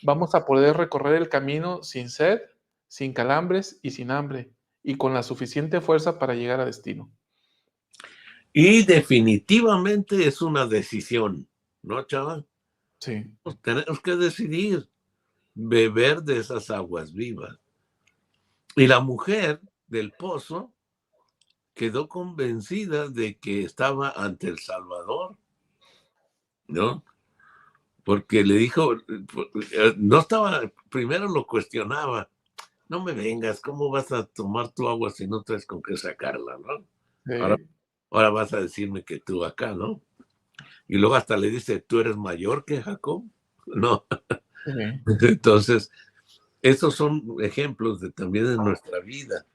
vamos a poder recorrer el camino sin sed, sin calambres y sin hambre, y con la suficiente fuerza para llegar a destino. Y definitivamente es una decisión, ¿no, chaval? Sí. Pues tenemos que decidir beber de esas aguas vivas. Y la mujer del pozo quedó convencida de que estaba ante el Salvador, ¿no? Porque le dijo, no estaba, primero lo cuestionaba, no me vengas, ¿cómo vas a tomar tu agua si no traes con qué sacarla, ¿no? Sí. Ahora vas a decirme que tú acá, ¿no? Y luego hasta le dice, ¿tú eres mayor que Jacob? No. Sí. Entonces, esos son ejemplos también de nuestra vida.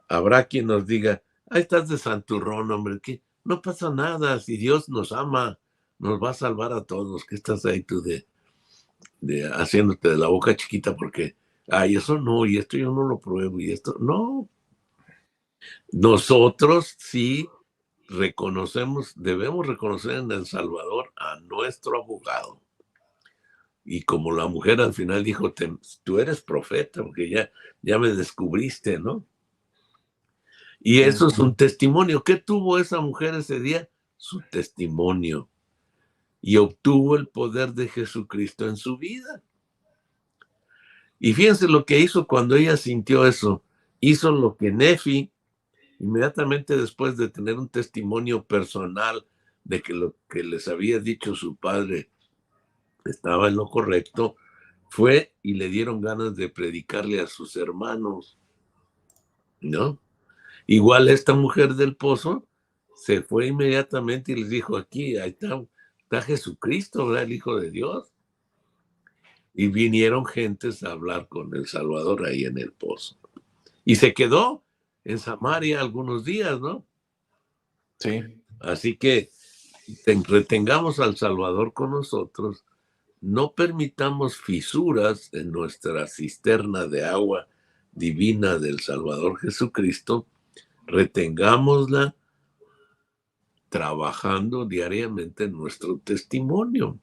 Habrá quien nos diga, ahí estás de santurrón, hombre, que no pasa nada, si Dios nos ama, nos va a salvar a todos, que estás ahí tú de haciéndote de la boca chiquita porque, ay, eso no, y esto yo no lo pruebo, y esto, no. Nosotros sí reconocemos, debemos reconocer en El Salvador a nuestro abogado. Y como la mujer al final dijo, tú eres profeta, porque ya me descubriste, ¿no? Y eso es un testimonio. ¿Qué tuvo esa mujer ese día? Su testimonio. Y obtuvo el poder de Jesucristo en su vida. Y fíjense lo que hizo cuando ella sintió eso. Hizo lo que Nefi, inmediatamente después de tener un testimonio personal de que lo que les había dicho su padre estaba en lo correcto, fue y le dieron ganas de predicarle a sus hermanos, ¿no? Igual esta mujer del pozo se fue inmediatamente y les dijo, aquí, ahí está Jesucristo, ¿verdad? El Hijo de Dios. Y vinieron gentes a hablar con el Salvador ahí en el pozo. Y se quedó en Samaria algunos días, ¿no? Sí. Así que retengamos al Salvador con nosotros, no permitamos fisuras en nuestra cisterna de agua divina del Salvador Jesucristo, retengámosla trabajando diariamente en nuestro testimonio,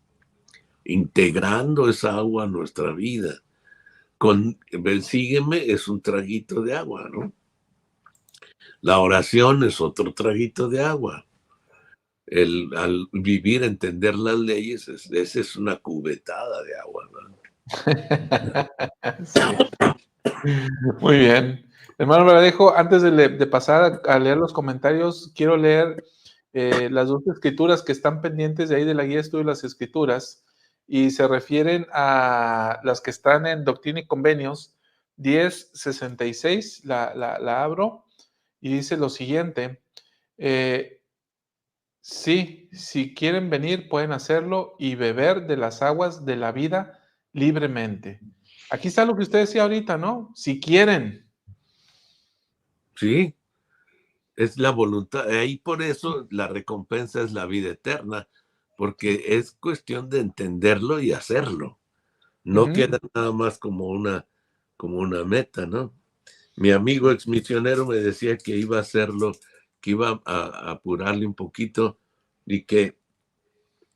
integrando esa agua a nuestra vida. Con ven, sígueme es un traguito de agua, ¿no? La oración es otro traguito de agua. Al vivir, entender las leyes, esa es una cubetada de agua, ¿no? Sí. Muy bien. Hermano Verdejo, antes de pasar a leer los comentarios, quiero leer las dos escrituras que están pendientes de ahí de la guía de estudio de las escrituras y se refieren a las que están en Doctrina y Convenios 10:66, la abro y dice lo siguiente, sí, si quieren venir pueden hacerlo y beber de las aguas de la vida libremente. Aquí está lo que usted decía ahorita, ¿no? Si quieren. Sí, es la voluntad. Ahí por eso la recompensa es la vida eterna, porque es cuestión de entenderlo y hacerlo. No queda nada más como una meta, ¿no? Mi amigo ex misionero me decía que iba a hacerlo, que iba a apurarle un poquito y que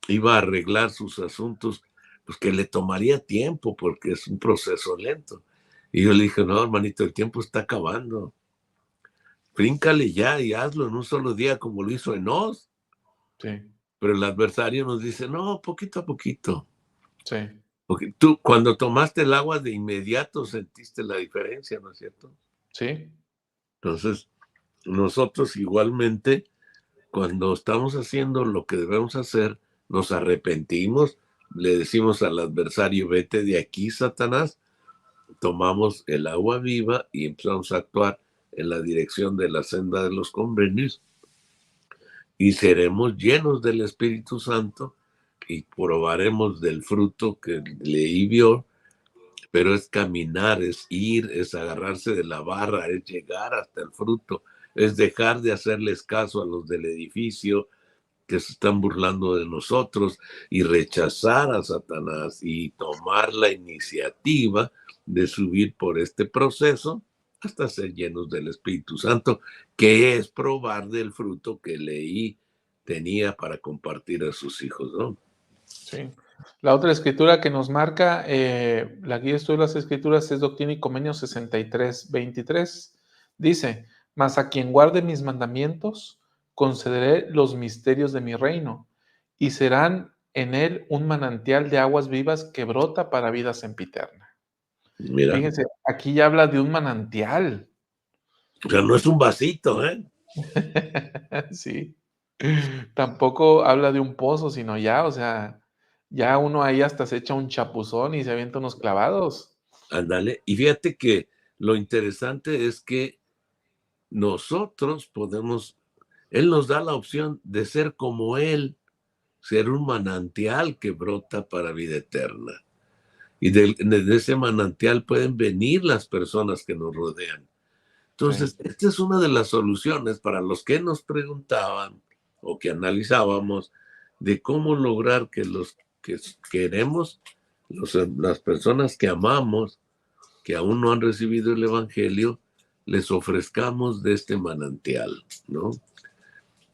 iba a arreglar sus asuntos, pues que le tomaría tiempo porque es un proceso lento. Y yo le dije, no, hermanito, el tiempo está acabando. Bríncale ya y hazlo en un solo día como lo hizo Enós. Sí, Pero el adversario nos dice, no, poquito a poquito. sí, Porque tú cuando tomaste el agua de inmediato sentiste la diferencia, ¿no es cierto? sí. Entonces, nosotros igualmente, cuando estamos haciendo lo que debemos hacer, nos arrepentimos, le decimos al adversario, vete de aquí, Satanás, tomamos el agua viva y empezamos a actuar en la dirección de la senda de los convenios y seremos llenos del Espíritu Santo y probaremos del fruto que leí vio, pero es caminar, es ir, es agarrarse de la barra, es llegar hasta el fruto, es dejar de hacerles caso a los del edificio que se están burlando de nosotros y rechazar a Satanás y tomar la iniciativa de subir por este proceso hasta ser llenos del Espíritu Santo, que es probar del fruto que leí tenía para compartir a sus hijos, ¿no? Sí. La otra escritura que nos marca la guía de estudio de las escrituras es Doctrina y Convenios 63:23. Dice, mas a quien guarde mis mandamientos, concederé los misterios de mi reino, y serán en él un manantial de aguas vivas que brota para vida sempiterna. Mira, Fíjense, aquí ya habla de un manantial. o sea, no es un vasito, ¿eh? Sí. Tampoco habla de un pozo, sino ya, o sea, ya uno ahí hasta se echa un chapuzón y se avienta unos clavados. Ándale. Y fíjate que lo interesante es que nosotros podemos, Él nos da la opción de ser como Él, ser un manantial que brota para vida eterna. Y de ese manantial pueden venir las personas que nos rodean. Entonces, Sí, esta es una de las soluciones para los que nos preguntaban o que analizábamos de cómo lograr que los que queremos, las personas que amamos, que aún no han recibido el Evangelio, les ofrezcamos de este manantial, ¿no?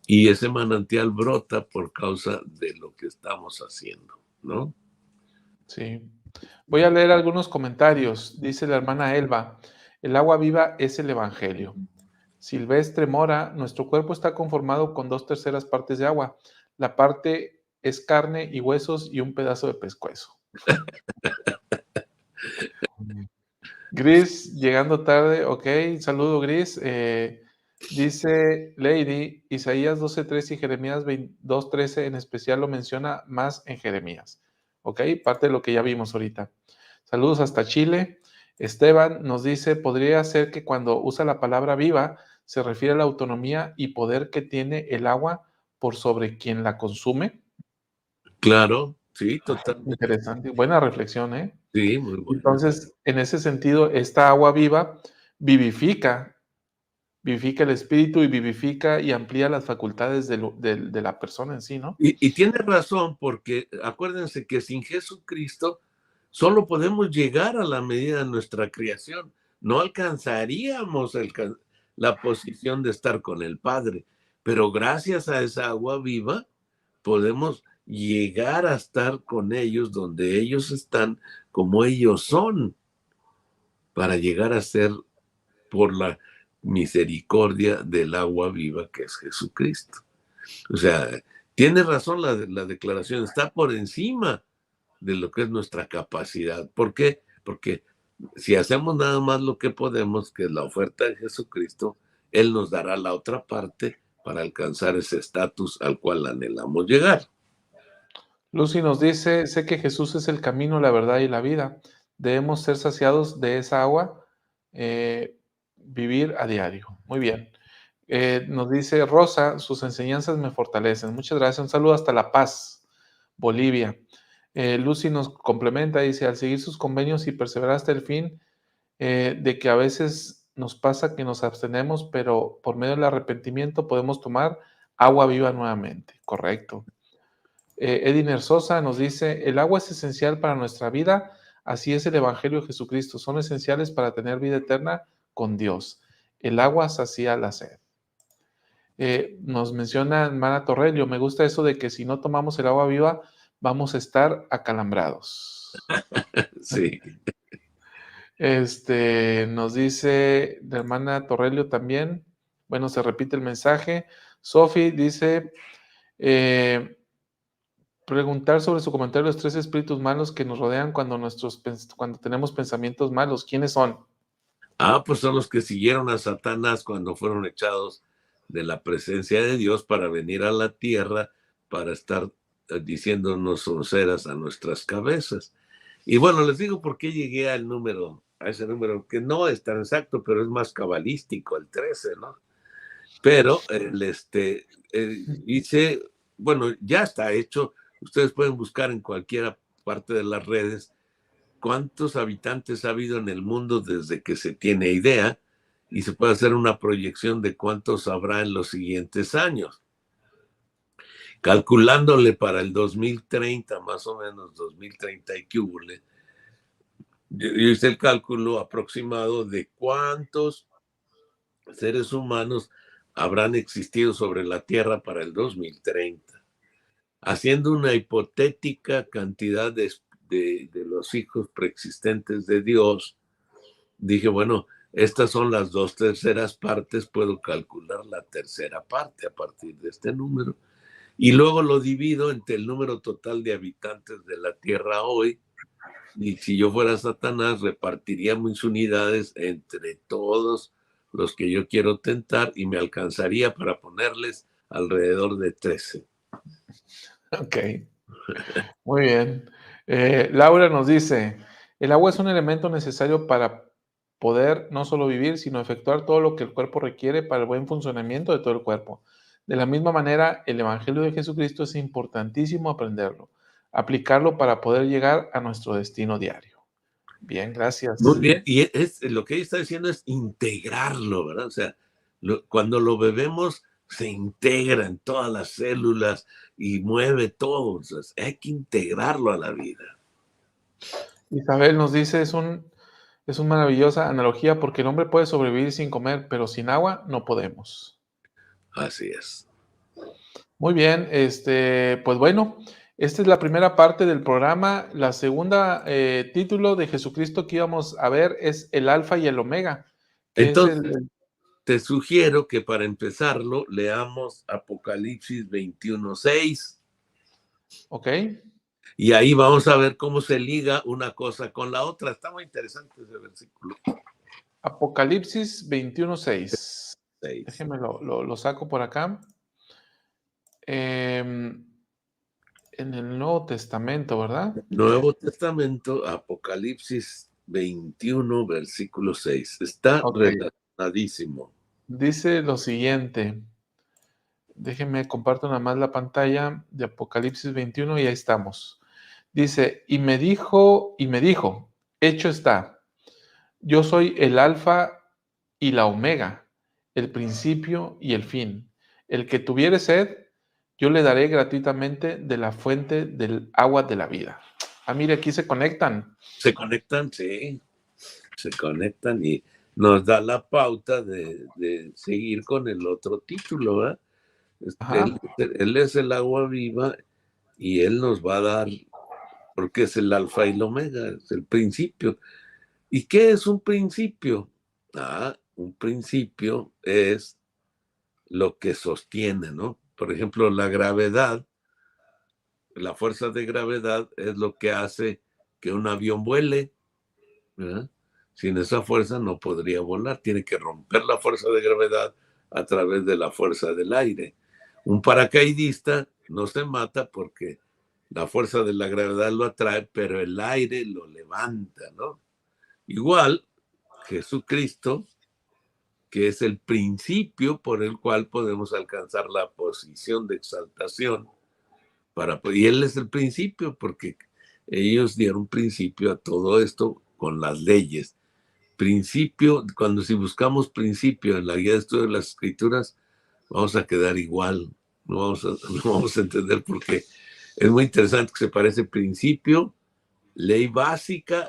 Y ese manantial brota por causa de lo que estamos haciendo, ¿no? sí. Voy a leer algunos comentarios. Dice la hermana Elba, el agua viva es el Evangelio. Silvestre Mora, nuestro cuerpo está conformado con 2/3 partes de agua. La parte es carne y huesos y un pedazo de pescuezo. Gris, llegando tarde, ok, saludo Gris. Dice Lady, Isaías 12:13 y Jeremías 2:13 en especial lo menciona más en Jeremías. Ok, parte de lo que ya vimos ahorita. Saludos hasta Chile. Esteban nos dice, podría ser que cuando usa la palabra viva se refiere a la autonomía y poder que tiene el agua por sobre quien la consume. Claro, Sí, totalmente. Interesante, buena reflexión, ¿eh? Sí, muy bueno. Entonces, en ese sentido, esta agua viva vivifica el espíritu y vivifica y amplía las facultades de la persona en sí, ¿no? Y tiene razón, porque acuérdense que sin Jesucristo solo podemos llegar a la medida de nuestra creación. No alcanzaríamos la posición de estar con el Padre, pero gracias a esa agua viva podemos llegar a estar con ellos donde ellos están, como ellos son, para llegar a ser por la misericordia del agua viva que es Jesucristo. O sea, tiene razón la declaración, está por encima de lo que es nuestra capacidad. ¿Por qué? Porque si hacemos nada más lo que podemos, que es la oferta de Jesucristo, Él nos dará la otra parte para alcanzar ese estatus al cual anhelamos llegar. Lucy nos dice, sé que Jesús es el camino, la verdad y la vida. Debemos ser saciados de esa agua, vivir a diario. Muy bien. Nos dice Rosa, sus enseñanzas me fortalecen. Muchas gracias. Un saludo hasta La Paz, Bolivia. Lucy nos complementa, dice, al seguir sus convenios y perseverar hasta el fin, de que a veces nos pasa que nos abstenemos, pero por medio del arrepentimiento podemos tomar agua viva nuevamente. Correcto. Ediner Sosa nos dice, el agua es esencial para nuestra vida, así es el Evangelio de Jesucristo, son esenciales para tener vida eterna con Dios. El agua sacía la sed. Nos menciona Mana Torrelio, me gusta eso de que si no tomamos el agua viva, vamos a estar acalambrados. Sí. Nos dice la hermana Torrelio también, bueno, se repite el mensaje. Sofi dice, preguntar sobre su comentario los 3 espíritus malos que nos rodean cuando tenemos pensamientos malos. ¿Quiénes son? Pues son los que siguieron a Satanás cuando fueron echados de la presencia de Dios para venir a la tierra, para estar diciéndonos sonceras a nuestras cabezas. Y bueno, les digo por qué llegué a ese número, que no es tan exacto, pero es más cabalístico, el 13, ¿no? Pero hice, bueno, ya está hecho. Ustedes pueden buscar en cualquier parte de las redes cuántos habitantes ha habido en el mundo desde que se tiene idea y se puede hacer una proyección de cuántos habrá en los siguientes años. Calculándole para el 2030, más o menos 2030 y que hubo, yo hice el cálculo aproximado de cuántos seres humanos habrán existido sobre la Tierra para el 2030, haciendo una hipotética cantidad de los hijos preexistentes de Dios. Dije, bueno, estas son las 2/3 partes, puedo calcular la tercera parte a partir de este número, y luego lo divido entre el número total de habitantes de la Tierra hoy, y si yo fuera Satanás, repartiría mis unidades entre todos los que yo quiero tentar y me alcanzaría para ponerles alrededor de 13. Ok, muy bien. Laura nos dice, el agua es un elemento necesario para poder no solo vivir, sino efectuar todo lo que el cuerpo requiere para el buen funcionamiento de todo el cuerpo. De la misma manera, el Evangelio de Jesucristo es importantísimo aprenderlo, aplicarlo para poder llegar a nuestro destino diario. Bien, gracias. Muy bien, y lo que ella está diciendo es integrarlo, ¿verdad? O sea, cuando lo bebemos, se integra en todas las células y mueve todo. O sea, hay que integrarlo a la vida. Isabel nos dice, es una maravillosa analogía porque el hombre puede sobrevivir sin comer, pero sin agua no podemos. Así es. Muy bien, pues bueno, esta es la primera parte del programa. La segunda título de Jesucristo que íbamos a ver es el Alfa y el Omega, que Entonces, te sugiero que para empezarlo leamos Apocalipsis 21:6. ¿ok? Y ahí vamos a ver cómo se liga una cosa con la otra. Está muy interesante ese versículo. Apocalipsis 21:6. 6. Déjenme lo saco por acá. En el Nuevo Testamento, ¿verdad? Nuevo Testamento, Apocalipsis 21, versículo 6. Está Ok. relacionadísimo. Dice lo siguiente. Déjenme comparto nada más la pantalla de Apocalipsis 21 y ahí estamos. Dice, y me dijo, hecho está, yo soy el alfa y la omega, el principio y el fin. El que tuviere sed, yo le daré gratuitamente de la fuente del agua de la vida. Ah, mire, aquí se conectan. Se conectan, sí, se conectan y nos da la pauta de seguir con el otro título, ¿verdad? Ajá. Él es el agua viva y él nos va a dar, porque es el alfa y el omega, es el principio. ¿Y qué es un principio? Un principio es lo que sostiene, ¿no? Por ejemplo, la gravedad, la fuerza de gravedad es lo que hace que un avión vuele, ¿verdad? Sin esa fuerza no podría volar, tiene que romper la fuerza de gravedad a través de la fuerza del aire. Un paracaidista no se mata porque la fuerza de la gravedad lo atrae, pero el aire lo levanta, ¿no? Igual, Jesucristo, que es el principio por el cual podemos alcanzar la posición de exaltación, y Él es el principio porque ellos dieron principio a todo esto con las leyes. Principio, si buscamos principio en la guía de estudio de las escrituras, vamos a quedar igual, no vamos a entender por qué. Es muy interesante que se parece principio, ley básica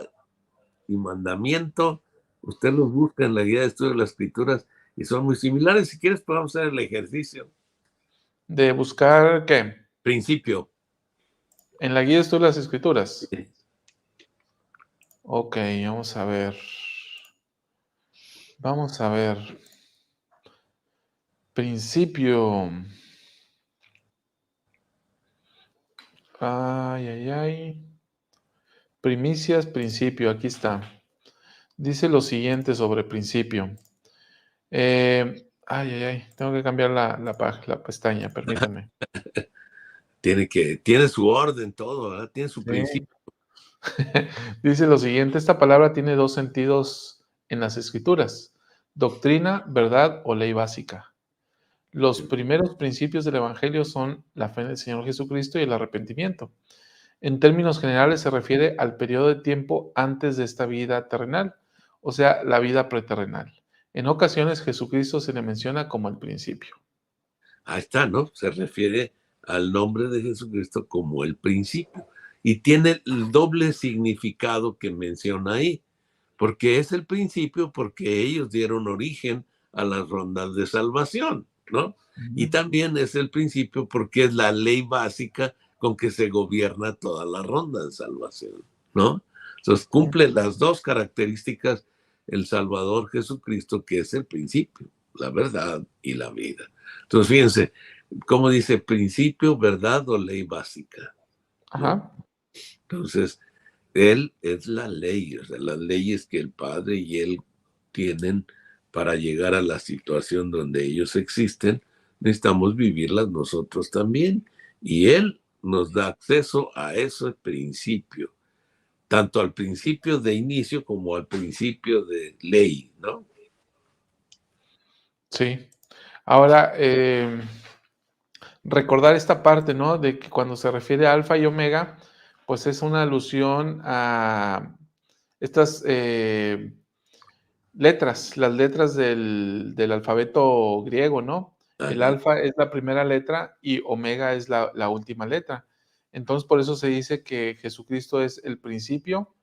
y mandamiento. Usted los busca en la guía de estudio de las escrituras y son muy similares. Si quieres podemos hacer el ejercicio. De buscar, ¿qué? Principio. En la guía de estudio de las escrituras. Ok, vamos a ver. Vamos a ver. Principio. Ay, ay, ay. Primicias, principio, aquí está. Dice lo siguiente sobre principio. Ay, ay, ay. Tengo que cambiar la pestaña, permítanme. Tiene su orden todo, ¿verdad? Tiene su Sí. principio. Dice lo siguiente, esta palabra tiene dos sentidos en las escrituras, doctrina, verdad o ley básica. Los primeros principios del Evangelio son la fe en el Señor Jesucristo y el arrepentimiento. En términos generales se refiere al periodo de tiempo antes de esta vida terrenal, o sea, la vida preterrenal. En ocasiones Jesucristo se le menciona como el principio. Ahí está, ¿no? Se refiere al nombre de Jesucristo como el principio. Y tiene el doble significado que menciona ahí, porque es el principio porque ellos dieron origen a las rondas de salvación, ¿no? Y también es el principio porque es la ley básica con que se gobierna toda la ronda de salvación, ¿no? Entonces cumple las dos características el Salvador Jesucristo, que es el principio, la verdad y la vida. Entonces fíjense, ¿cómo dice principio, verdad o ley básica? ¿No? Ajá. Entonces, Él es la ley, o sea, las leyes que el Padre y Él tienen para llegar a la situación donde ellos existen, necesitamos vivirlas nosotros también. Y Él nos da acceso a ese principio, tanto al principio de inicio como al principio de ley, ¿no? Sí. Ahora, recordar esta parte, ¿no? De que cuando se refiere a alfa y omega, pues es una alusión a estas letras, las letras del alfabeto griego, ¿no? El Ajá. alfa es la primera letra y omega es la última letra. Entonces, por eso se dice que Jesucristo es el principio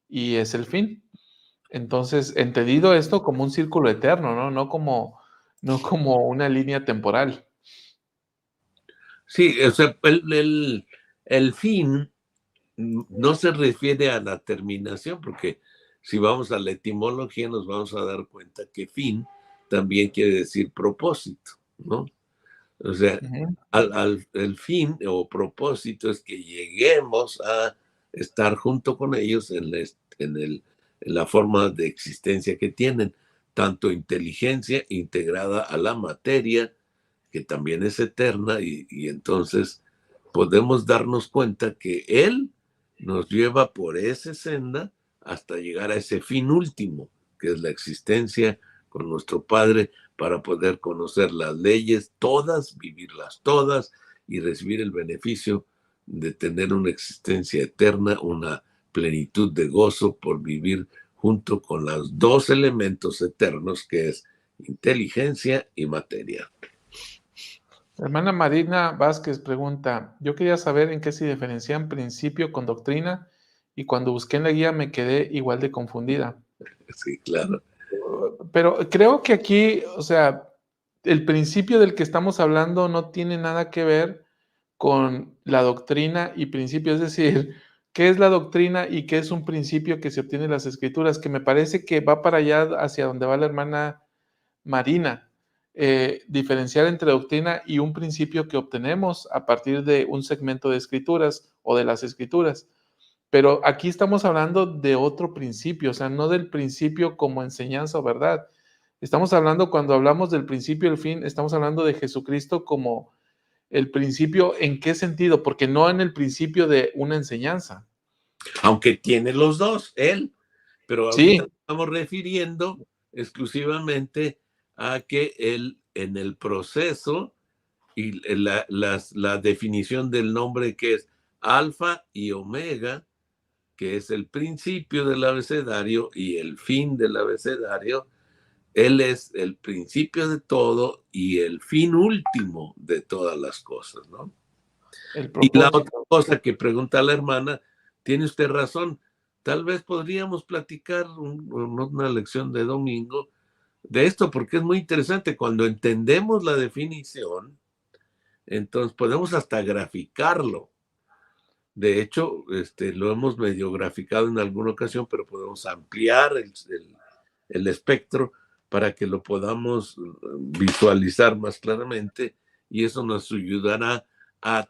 y es el fin. Entonces, entendido esto como un círculo eterno, ¿no? No como una línea temporal. Sí, o sea, el fin no se refiere a la terminación, porque si vamos a la etimología nos vamos a dar cuenta que fin también quiere decir propósito, ¿no? O sea, Ujú. el fin o propósito es que lleguemos a estar junto con ellos en la forma de existencia que tienen, tanto inteligencia integrada a la materia, que también es eterna, y entonces podemos darnos cuenta que Él nos lleva por esa senda hasta llegar a ese fin último, que es la existencia con nuestro Padre, para poder conocer las leyes todas, vivirlas todas y recibir el beneficio de tener una existencia eterna, una plenitud de gozo por vivir junto con los dos elementos eternos que es inteligencia y materia. Hermana Marina Vázquez pregunta, yo quería saber en qué se diferencian principio con doctrina y cuando busqué en la guía me quedé igual de confundida. Sí, claro. Pero creo que aquí, o sea, el principio del que estamos hablando no tiene nada que ver con la doctrina y principio, es decir, ¿qué es la doctrina y qué es un principio que se obtiene en las escrituras? Que me parece que va para allá hacia donde va la hermana Marina, diferenciar entre doctrina y un principio que obtenemos a partir de un segmento de escrituras o de las escrituras. Pero aquí estamos hablando de otro principio, o sea, no del principio como enseñanza o verdad. Estamos hablando, cuando hablamos del principio y el fin, estamos hablando de Jesucristo como el principio. ¿En qué sentido? Porque no en el principio de una enseñanza. Aunque tiene los dos, él, pero ahorita Sí, estamos refiriendo exclusivamente a que él en el proceso y la definición del nombre que es alfa y omega, que es el principio del abecedario y el fin del abecedario, él es el principio de todo y el fin último de todas las cosas, ¿no? el Y la otra propósito. cosa que pregunta la hermana, tiene usted razón, tal vez podríamos platicar una lección de domingo de esto, porque es muy interesante. Cuando entendemos la definición, entonces podemos hasta graficarlo. De hecho, lo hemos medio graficado en alguna ocasión, pero podemos ampliar el espectro para que lo podamos visualizar más claramente y eso nos ayudará a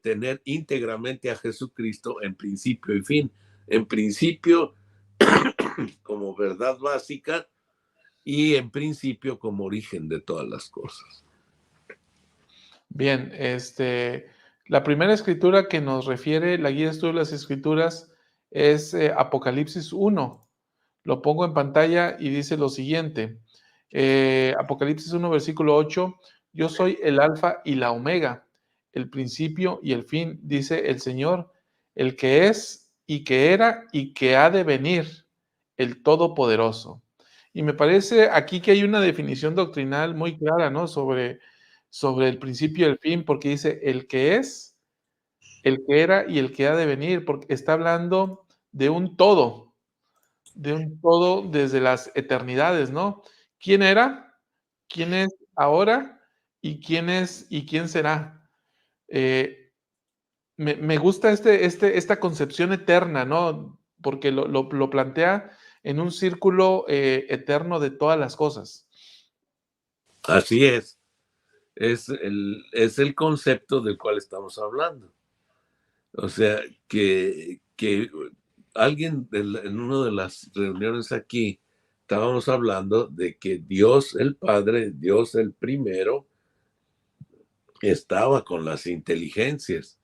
tener íntegramente a Jesucristo en principio y fin. En principio como verdad básica y en principio como origen de todas las cosas. Bien, la primera escritura que nos refiere la guía de estudio de las escrituras es Apocalipsis 1. Lo pongo en pantalla y dice lo siguiente. Apocalipsis 1, versículo 8. Yo soy el alfa y la omega, el principio y el fin, dice el Señor, el que es y que era y que ha de venir, el Todopoderoso. Y me parece aquí que hay una definición doctrinal muy clara, ¿no? Sobre el principio y el fin, porque dice el que es, el que era y el que ha de venir, porque está hablando de un todo desde las eternidades, ¿no? ¿Quién era? ¿Quién es ahora? ¿Y quién es y quién será? Me gusta esta concepción eterna, ¿no? Porque lo plantea en un círculo eterno de todas las cosas. Así es el concepto del cual estamos hablando. O sea, que alguien en una de las reuniones aquí estábamos hablando de que Dios el Padre, Dios el primero, estaba con las inteligencias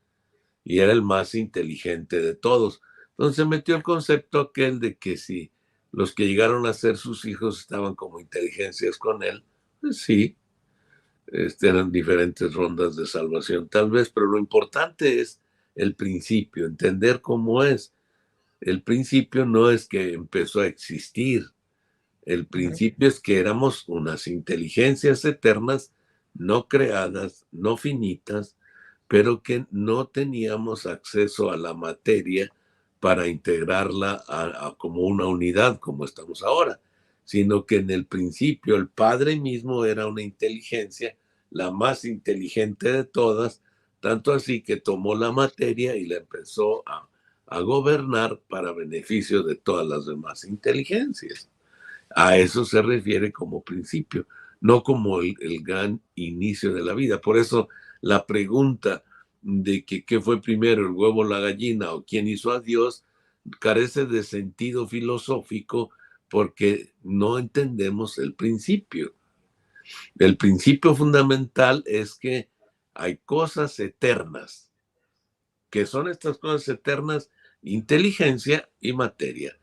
y era el más inteligente de todos. Entonces metió el concepto aquel de que si los que llegaron a ser sus hijos estaban como inteligencias con él, pues sí, eran diferentes rondas de salvación tal vez, pero lo importante es el principio, entender cómo es. El principio no es que empezó a existir, el principio es que éramos unas inteligencias eternas, no creadas, no finitas, pero que no teníamos acceso a la materia para integrarla como una unidad, como estamos ahora, sino que en el principio el Padre mismo era una inteligencia, la más inteligente de todas, tanto así que tomó la materia y la empezó a gobernar para beneficio de todas las demás inteligencias. A eso se refiere como principio, no como el gran inicio de la vida. Por eso la pregunta de que qué fue primero, el huevo o la gallina, o quién hizo a Dios, carece de sentido filosófico porque no entendemos el principio. El principio fundamental es que hay cosas eternas. ¿Qué son estas cosas eternas? Inteligencia y materia.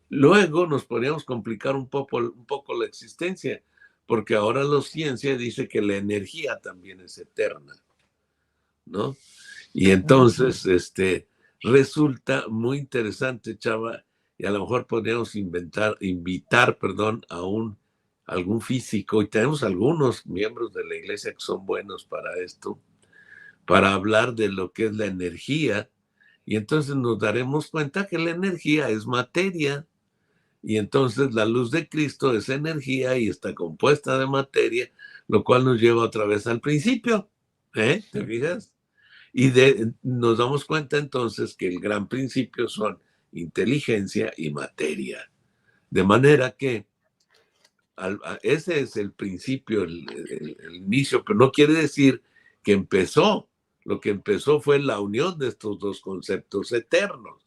Luego nos podríamos complicar un poco la existencia, porque ahora la ciencia dice que la energía también es eterna, ¿no? Y entonces, resulta muy interesante, Chava, y a lo mejor podríamos invitar, perdón, a algún físico, y tenemos algunos miembros de la iglesia que son buenos para esto, para hablar de lo que es la energía, y entonces nos daremos cuenta que la energía es materia, y entonces la luz de Cristo es energía y está compuesta de materia, lo cual nos lleva otra vez al principio, ¿te fijas? Y nos damos cuenta entonces que el gran principio son inteligencia y materia. De manera que ese es el principio, el inicio, pero no quiere decir que empezó. Lo que empezó fue la unión de estos dos conceptos eternos,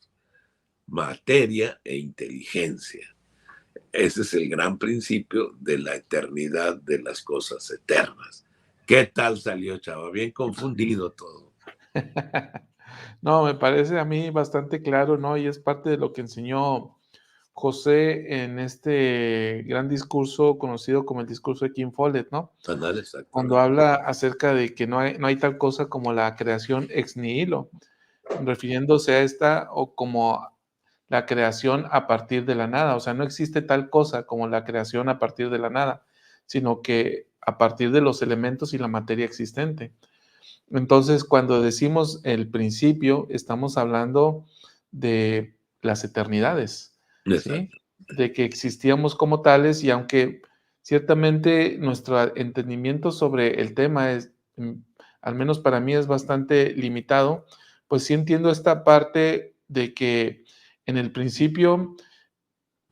materia e inteligencia. Ese es el gran principio de la eternidad de las cosas eternas. ¿Qué tal salió, Chava? Bien confundido todo. No, me parece a mí bastante claro, ¿no? Y es parte de lo que enseñó José en este gran discurso conocido como el discurso de King Follett, ¿no? Cuando habla acerca de que no hay tal cosa como la creación ex nihilo, refiriéndose a esta o como la creación a partir de la nada. O sea, no existe tal cosa como la creación a partir de la nada, sino que a partir de los elementos y la materia existente. Entonces, cuando decimos el principio, estamos hablando de las eternidades, ¿sí? De que existíamos como tales, y aunque ciertamente nuestro entendimiento sobre el tema es, al menos para mí, es bastante limitado, pues sí entiendo esta parte de que en el principio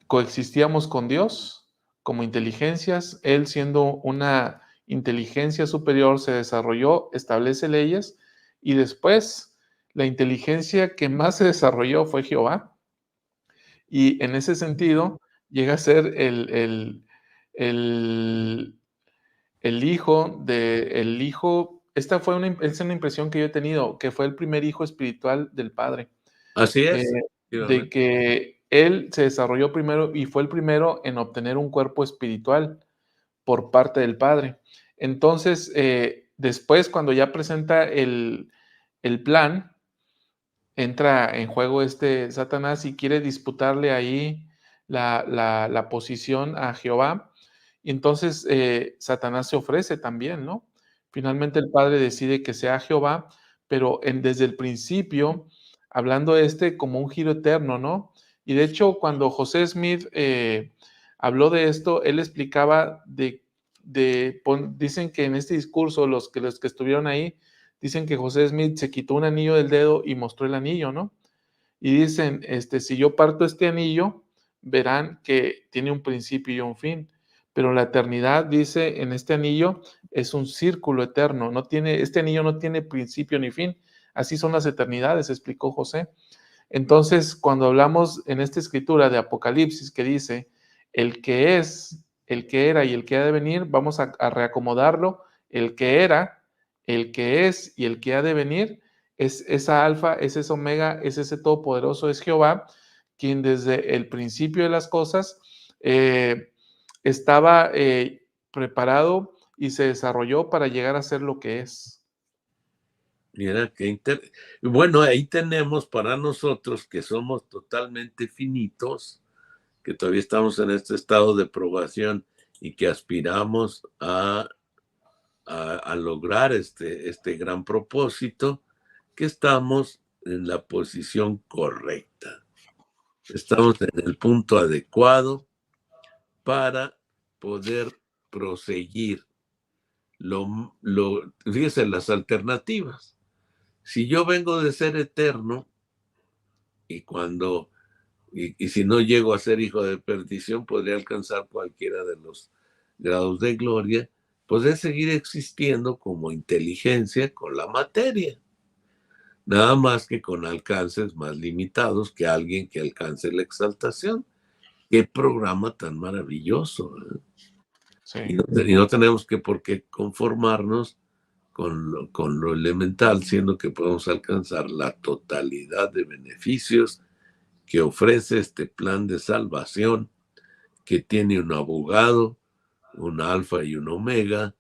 coexistíamos con Dios como inteligencias, Él siendo una inteligencia superior se desarrolló, establece leyes, y después la inteligencia que más se desarrolló fue Jehová, y en ese sentido llega a ser el, el hijo, esta fue es una impresión que yo he tenido, que fue el primer hijo espiritual del Padre. Así es. De que él se desarrolló primero y fue el primero en obtener un cuerpo espiritual por parte del Padre. Entonces, después, cuando ya presenta el plan, entra en juego Satanás y quiere disputarle ahí la posición a Jehová. Y entonces Satanás se ofrece también, ¿no? Finalmente el Padre decide que sea Jehová, pero desde el principio, hablando como un giro eterno, ¿no? Y de hecho, cuando José Smith habló de esto, él explicaba dicen que en este discurso, los que estuvieron ahí, dicen que José Smith se quitó un anillo del dedo y mostró el anillo, ¿no? Y dicen, si yo parto este anillo, verán que tiene un principio y un fin. Pero la eternidad, dice, en este anillo es un círculo eterno. Este anillo no tiene principio ni fin. Así son las eternidades, explicó José. Entonces, cuando hablamos en esta escritura de Apocalipsis que dice, el que es, el que era y el que ha de venir, vamos a reacomodarlo. El que era, el que es y el que ha de venir es esa alfa, es ese omega, es ese todopoderoso, es Jehová, quien desde el principio de las cosas estaba preparado y se desarrolló para llegar a ser lo que es. Mira, bueno, ahí tenemos para nosotros que somos totalmente finitos, que todavía estamos en este estado de probación y que aspiramos a lograr este gran propósito, que estamos en la posición correcta. Estamos en el punto adecuado para poder proseguir. Fíjense las alternativas. Si yo vengo de ser eterno y si no llego a ser hijo de perdición, podría alcanzar cualquiera de los grados de gloria, podré seguir existiendo como inteligencia con la materia. Nada más que con alcances más limitados que alguien que alcance la exaltación. Qué programa tan maravilloso, ¿eh? Sí. Y no tenemos por qué conformarnos con lo elemental, siendo que podemos alcanzar la totalidad de beneficios que ofrece este plan de salvación, que tiene un abogado, un alfa y un omega,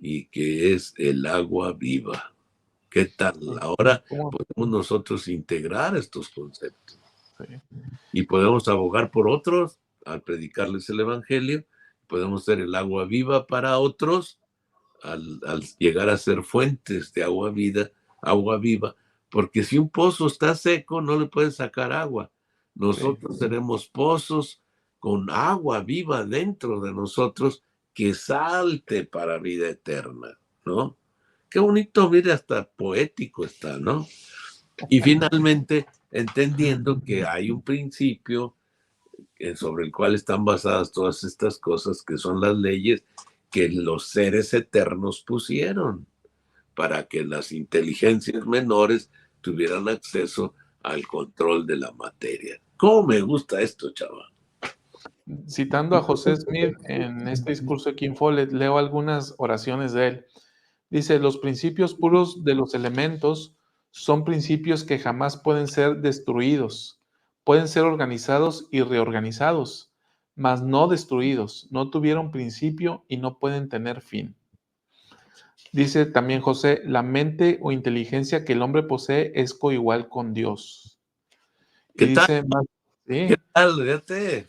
y que es el agua viva. ¿Qué tal? Ahora ¿Cómo? podemos nosotros integrar estos conceptos Sí. y podemos abogar por otros al predicarles el Evangelio, podemos ser el agua viva para otros al llegar a ser fuentes de agua viva, porque si un pozo está seco no le puedes sacar agua. Nosotros seremos pozos con agua viva dentro de nosotros que salte para vida eterna, ¿no? Qué bonito, mire, hasta poético está, ¿no? Y finalmente, entendiendo que hay un principio sobre el cual están basadas todas estas cosas, que son las leyes que los seres eternos pusieron para que las inteligencias menores tuvieran acceso al control de la materia. ¿Cómo me gusta esto, chaval? Citando a José Smith en este discurso de King Follett, leo algunas oraciones de él. Dice, los principios puros de los elementos son principios que jamás pueden ser destruidos. Pueden ser organizados y reorganizados, mas no destruidos. No tuvieron principio y no pueden tener fin. Dice también José, la mente o inteligencia que el hombre posee es coigual con Dios. ¿Qué Y tal? dice más, ¿Qué sí, tal? Fíjate.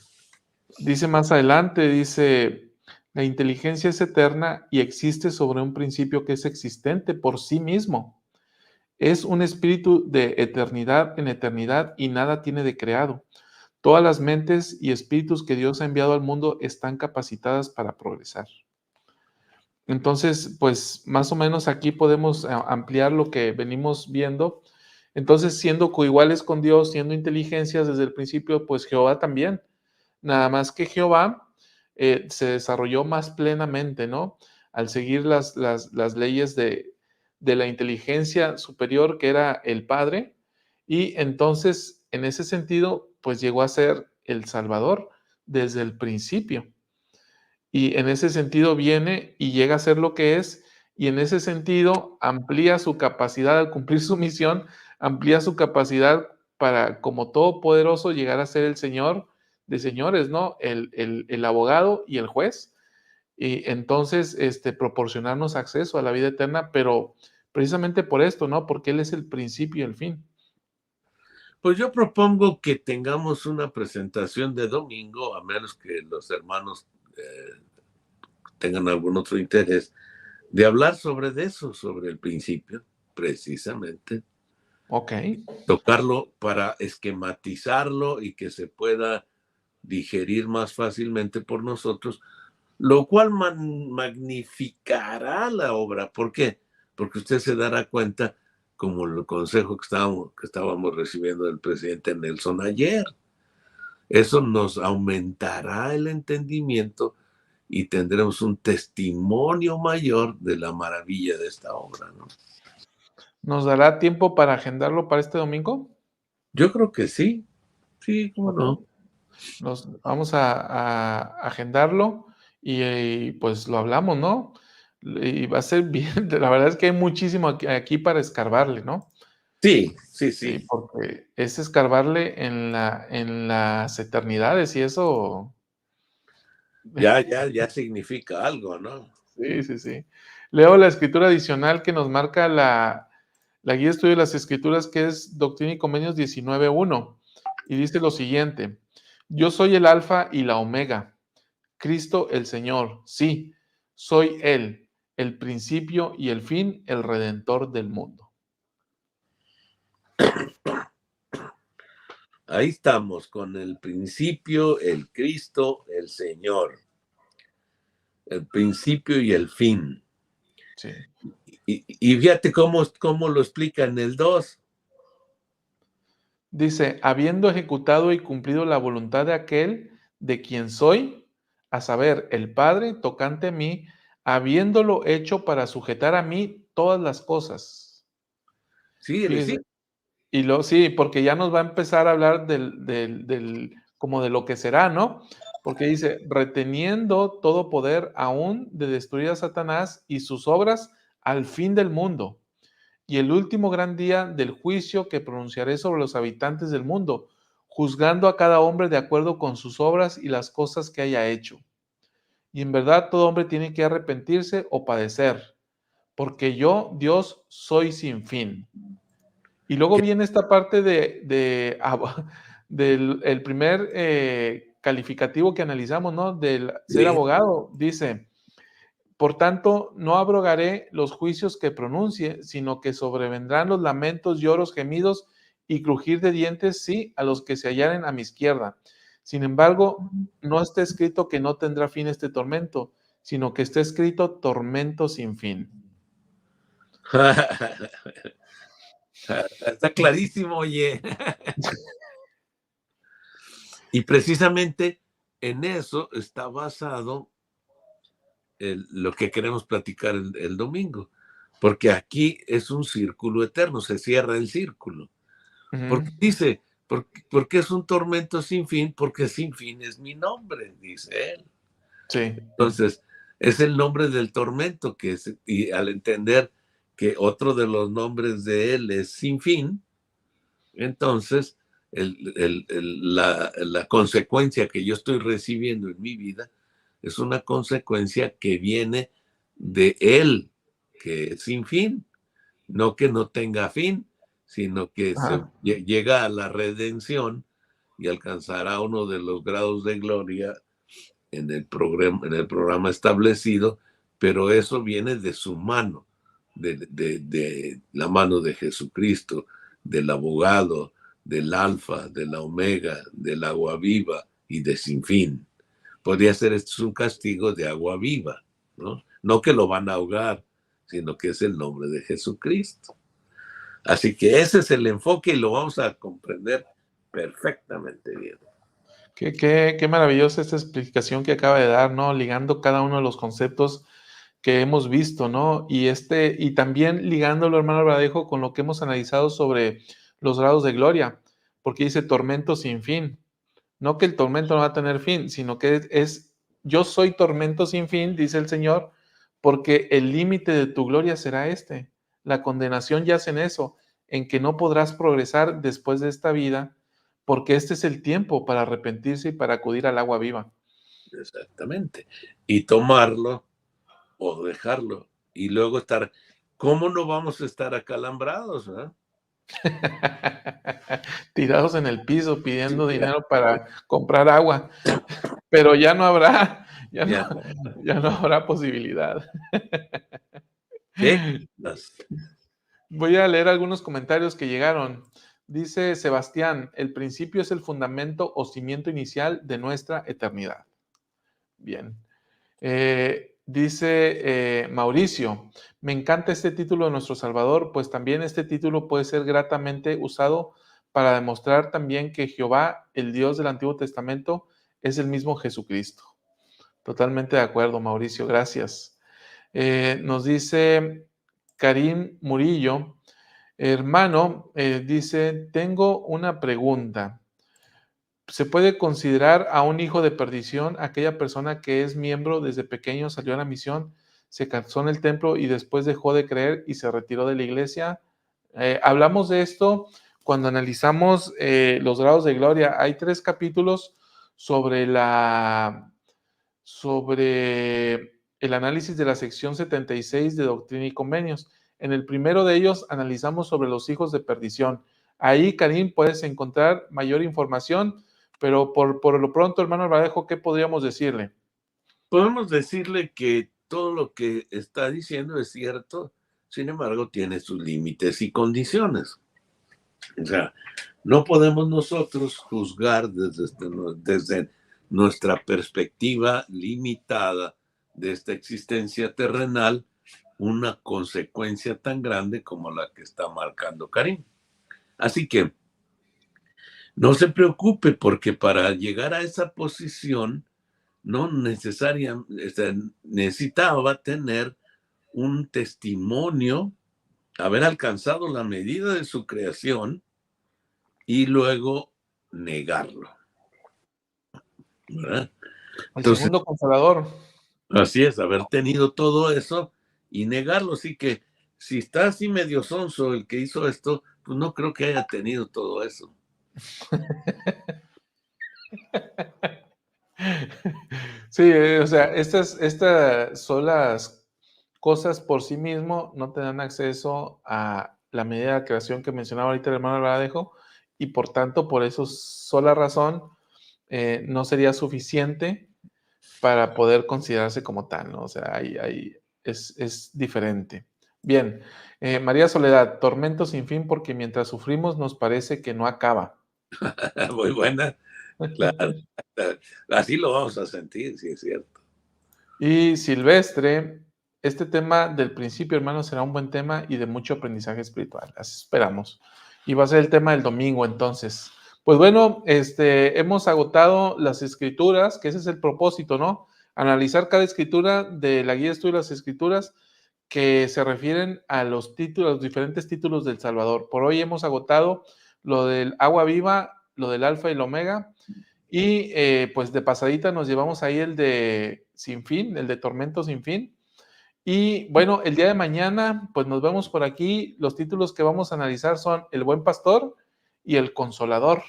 dice más adelante, dice, la inteligencia es eterna y existe sobre un principio que es existente por sí mismo. Es un espíritu de eternidad en eternidad y nada tiene de creado. Todas las mentes y espíritus que Dios ha enviado al mundo están capacitadas para progresar. Entonces, pues más o menos aquí podemos ampliar lo que venimos viendo. Entonces, siendo coiguales con Dios, siendo inteligencias desde el principio, pues Jehová también. Nada más que Jehová se desarrolló más plenamente, ¿no? Al seguir las leyes de la inteligencia superior que era el Padre, y entonces, en ese sentido, pues llegó a ser el Salvador desde el principio. Y en ese sentido viene y llega a ser lo que es, y en ese sentido amplía su capacidad al cumplir su misión, amplía su capacidad para, como todopoderoso, llegar a ser el Señor de señores, ¿no? El abogado y el juez, y entonces proporcionarnos acceso a la vida eterna, pero precisamente por esto, ¿no? Porque Él es el principio y el fin. Pues yo propongo que tengamos una presentación de domingo, a menos que los hermanos tengan algún otro interés, de hablar sobre eso, sobre el principio, precisamente. Ok, Tocarlo para esquematizarlo y que se pueda digerir más fácilmente por nosotros, lo cual magnificará la obra. ¿Por qué? Porque usted se dará cuenta, como el consejo que estábamos recibiendo del presidente Nelson ayer, eso nos aumentará el entendimiento y tendremos un testimonio mayor de la maravilla de esta obra, ¿no? ¿nos dará tiempo para agendarlo para este domingo? Yo creo que sí, sí, cómo Ok. no. Vamos a agendarlo y, pues lo hablamos, ¿no? Y va a ser bien, la verdad es que hay muchísimo aquí para escarbarle, ¿no? Sí, sí, Sí, sí. porque es escarbarle en las eternidades y eso, Ya significa algo, ¿no? sí, sí, sí. Leo la escritura adicional que nos marca la guía de estudio de las escrituras, que es Doctrina y Convenios 19.1, y dice lo siguiente: yo soy el alfa y la omega, Cristo el Señor, sí, soy Él, el principio y el fin, el redentor del mundo. Ahí estamos con el principio, el Cristo, el Señor. El principio y el fin. Sí. Y fíjate cómo lo explica en el 2. Dice, habiendo ejecutado y cumplido la voluntad de aquel de quien soy, a saber, el Padre tocante a mí, habiéndolo hecho para sujetar a mí todas las cosas. Síguele, sí. Fíjese, sí, porque ya nos va a empezar a hablar como de lo que será, ¿no? Porque dice, reteniendo todo poder aún de destruir a Satanás y sus obras al fin del mundo, y el último gran día del juicio que pronunciaré sobre los habitantes del mundo, juzgando a cada hombre de acuerdo con sus obras y las cosas que haya hecho. Y en verdad todo hombre tiene que arrepentirse o padecer, porque yo, Dios, soy sin fin. Y luego ¿Qué? viene esta parte del el primer calificativo que analizamos, ¿no? Del ser Sí. abogado. Dice, por tanto, no abrogaré los juicios que pronuncie, sino que sobrevendrán los lamentos, lloros, gemidos y crujir de dientes, sí, a los que se hallaren a mi izquierda. Sin embargo, no está escrito que no tendrá fin este tormento, sino que está escrito tormento sin fin. Está clarísimo, oye. Y precisamente en eso está basado lo que queremos platicar el domingo, porque aquí es un círculo eterno, se cierra el círculo. Ujú. Porque dice, porque es un tormento sin fin, porque sin fin es mi nombre, dice él. Sí. Entonces, es el nombre del tormento, y al entender que otro de los nombres de él es sin fin, entonces la consecuencia que yo estoy recibiendo en mi vida es una consecuencia que viene de él, que es sin fin, no que no tenga fin, sino que Ajá. llega a la redención y alcanzará uno de los grados de gloria en el programa establecido, pero eso viene de su mano, de la mano de Jesucristo, del abogado, del alfa, de la omega, del agua viva y de sin fin. Podría ser esto un castigo de agua viva, ¿no? No que lo van a ahogar, sino que es el nombre de Jesucristo. Así que ese es el enfoque y lo vamos a comprender perfectamente bien. Qué maravillosa esta explicación que acaba de dar, ¿no? Ligando cada uno de los conceptos que hemos visto, ¿no? Y también ligándolo, hermano Verdejo, con lo que hemos analizado sobre los grados de gloria, porque dice tormento sin fin. No que el tormento no va a tener fin, sino que yo soy tormento sin fin, dice el Señor, porque el límite de tu gloria será este. La condenación yace en eso, en que no podrás progresar después de esta vida, porque este es el tiempo para arrepentirse y para acudir al agua viva. Exactamente. Y tomarlo o dejarlo. Y luego ¿cómo no vamos a estar acalambrados? ¿Eh? Tirados en el piso pidiendo dinero para comprar agua, pero ya no habrá, Ya, ya no habrá posibilidad. ¿qué? Voy a leer algunos comentarios que llegaron. Dice Sebastián, el principio es el fundamento o cimiento inicial de nuestra eternidad. Bien. Dice Mauricio, me encanta este título de nuestro Salvador, pues también este título puede ser gratamente usado para demostrar también que Jehová, el Dios del Antiguo Testamento, es el mismo Jesucristo. Totalmente de acuerdo, Mauricio, gracias. Nos dice Karim Murillo, hermano, dice, tengo una pregunta. ¿Se puede considerar a un hijo de perdición aquella persona que es miembro desde pequeño, salió a la misión, se casó en el templo y después dejó de creer y se retiró de la iglesia? Hablamos de esto cuando analizamos los grados de gloria. Hay 3 capítulos sobre sobre el análisis de la sección 76 de Doctrina y Convenios. En el primero de ellos analizamos sobre los hijos de perdición. Ahí, Karim, puedes encontrar mayor información, pero por lo pronto, hermano Alvarejo, ¿qué podríamos decirle? Podemos decirle que todo lo que está diciendo es cierto, sin embargo, tiene sus límites y condiciones. O sea, no podemos nosotros juzgar desde nuestra perspectiva limitada de esta existencia terrenal una consecuencia tan grande como la que está marcando Karim. Así que no se preocupe porque para llegar a esa posición no necesariamente necesitaba tener un testimonio, haber alcanzado la medida de su creación y luego negarlo. ¿Verdad? El Entonces, segundo consolador. así es, haber tenido todo eso y negarlo. Así que si está así medio sonso el que hizo esto, pues no creo que haya tenido todo eso. Sí, o sea, estas son las cosas por sí mismo no te dan acceso a la medida de creación que mencionaba ahorita el hermano Valadejo, y por tanto, por eso sola razón, no sería suficiente para poder considerarse como tal, ¿no? O sea, es diferente. Bien, María Soledad, tormento sin fin porque mientras sufrimos nos parece que no acaba. Muy buena, claro. Así lo vamos a sentir, sí es cierto. Y Silvestre, este tema del principio, hermano, será un buen tema y de mucho aprendizaje espiritual. Así esperamos. Y va a ser el tema del domingo, entonces. Pues bueno, hemos agotado las escrituras, que ese es el propósito, ¿no? Analizar cada escritura de la guía de estudio de las escrituras que se refieren a los títulos, los diferentes títulos del Salvador. Por hoy hemos agotado lo del agua viva, lo del alfa y el omega, y pues de pasadita nos llevamos ahí el de sin fin, el de tormento sin fin. Y bueno, el día de mañana, pues nos vemos por aquí. Los títulos que vamos a analizar son El Buen Pastor y El Consolador,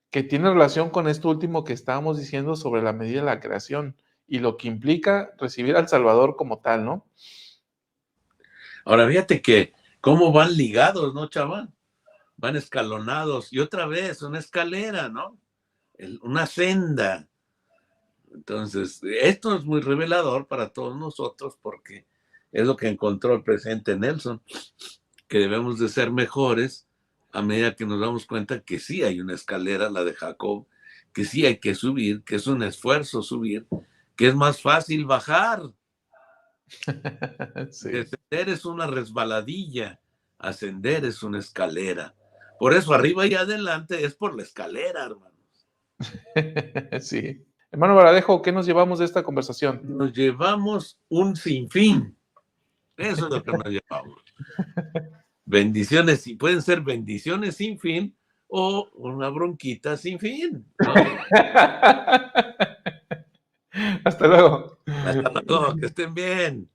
que tiene relación con esto último que estábamos diciendo sobre la medida de la creación y lo que implica recibir al Salvador como tal, ¿no? Ahora fíjate que cómo van ligados, ¿no, chaval? Van escalonados y otra vez una escalera, ¿no? Una senda. Entonces, esto es muy revelador para todos nosotros porque es lo que encontró el presidente Nelson, que debemos de ser mejores a medida que nos damos cuenta que sí hay una escalera, la de Jacob, que sí hay que subir, que es un esfuerzo subir, que es más fácil bajar. Sí. Descender es una resbaladilla, ascender es una escalera. Por eso arriba y adelante es por la escalera, hermanos. Sí. Hermano Baradejo, ¿qué nos llevamos de esta conversación? Nos llevamos un sinfín. Eso es lo que nos llevamos. Bendiciones, y pueden ser bendiciones sin fin o una bronquita sin fin, ¿no? Hasta luego. Hasta luego, que estén bien.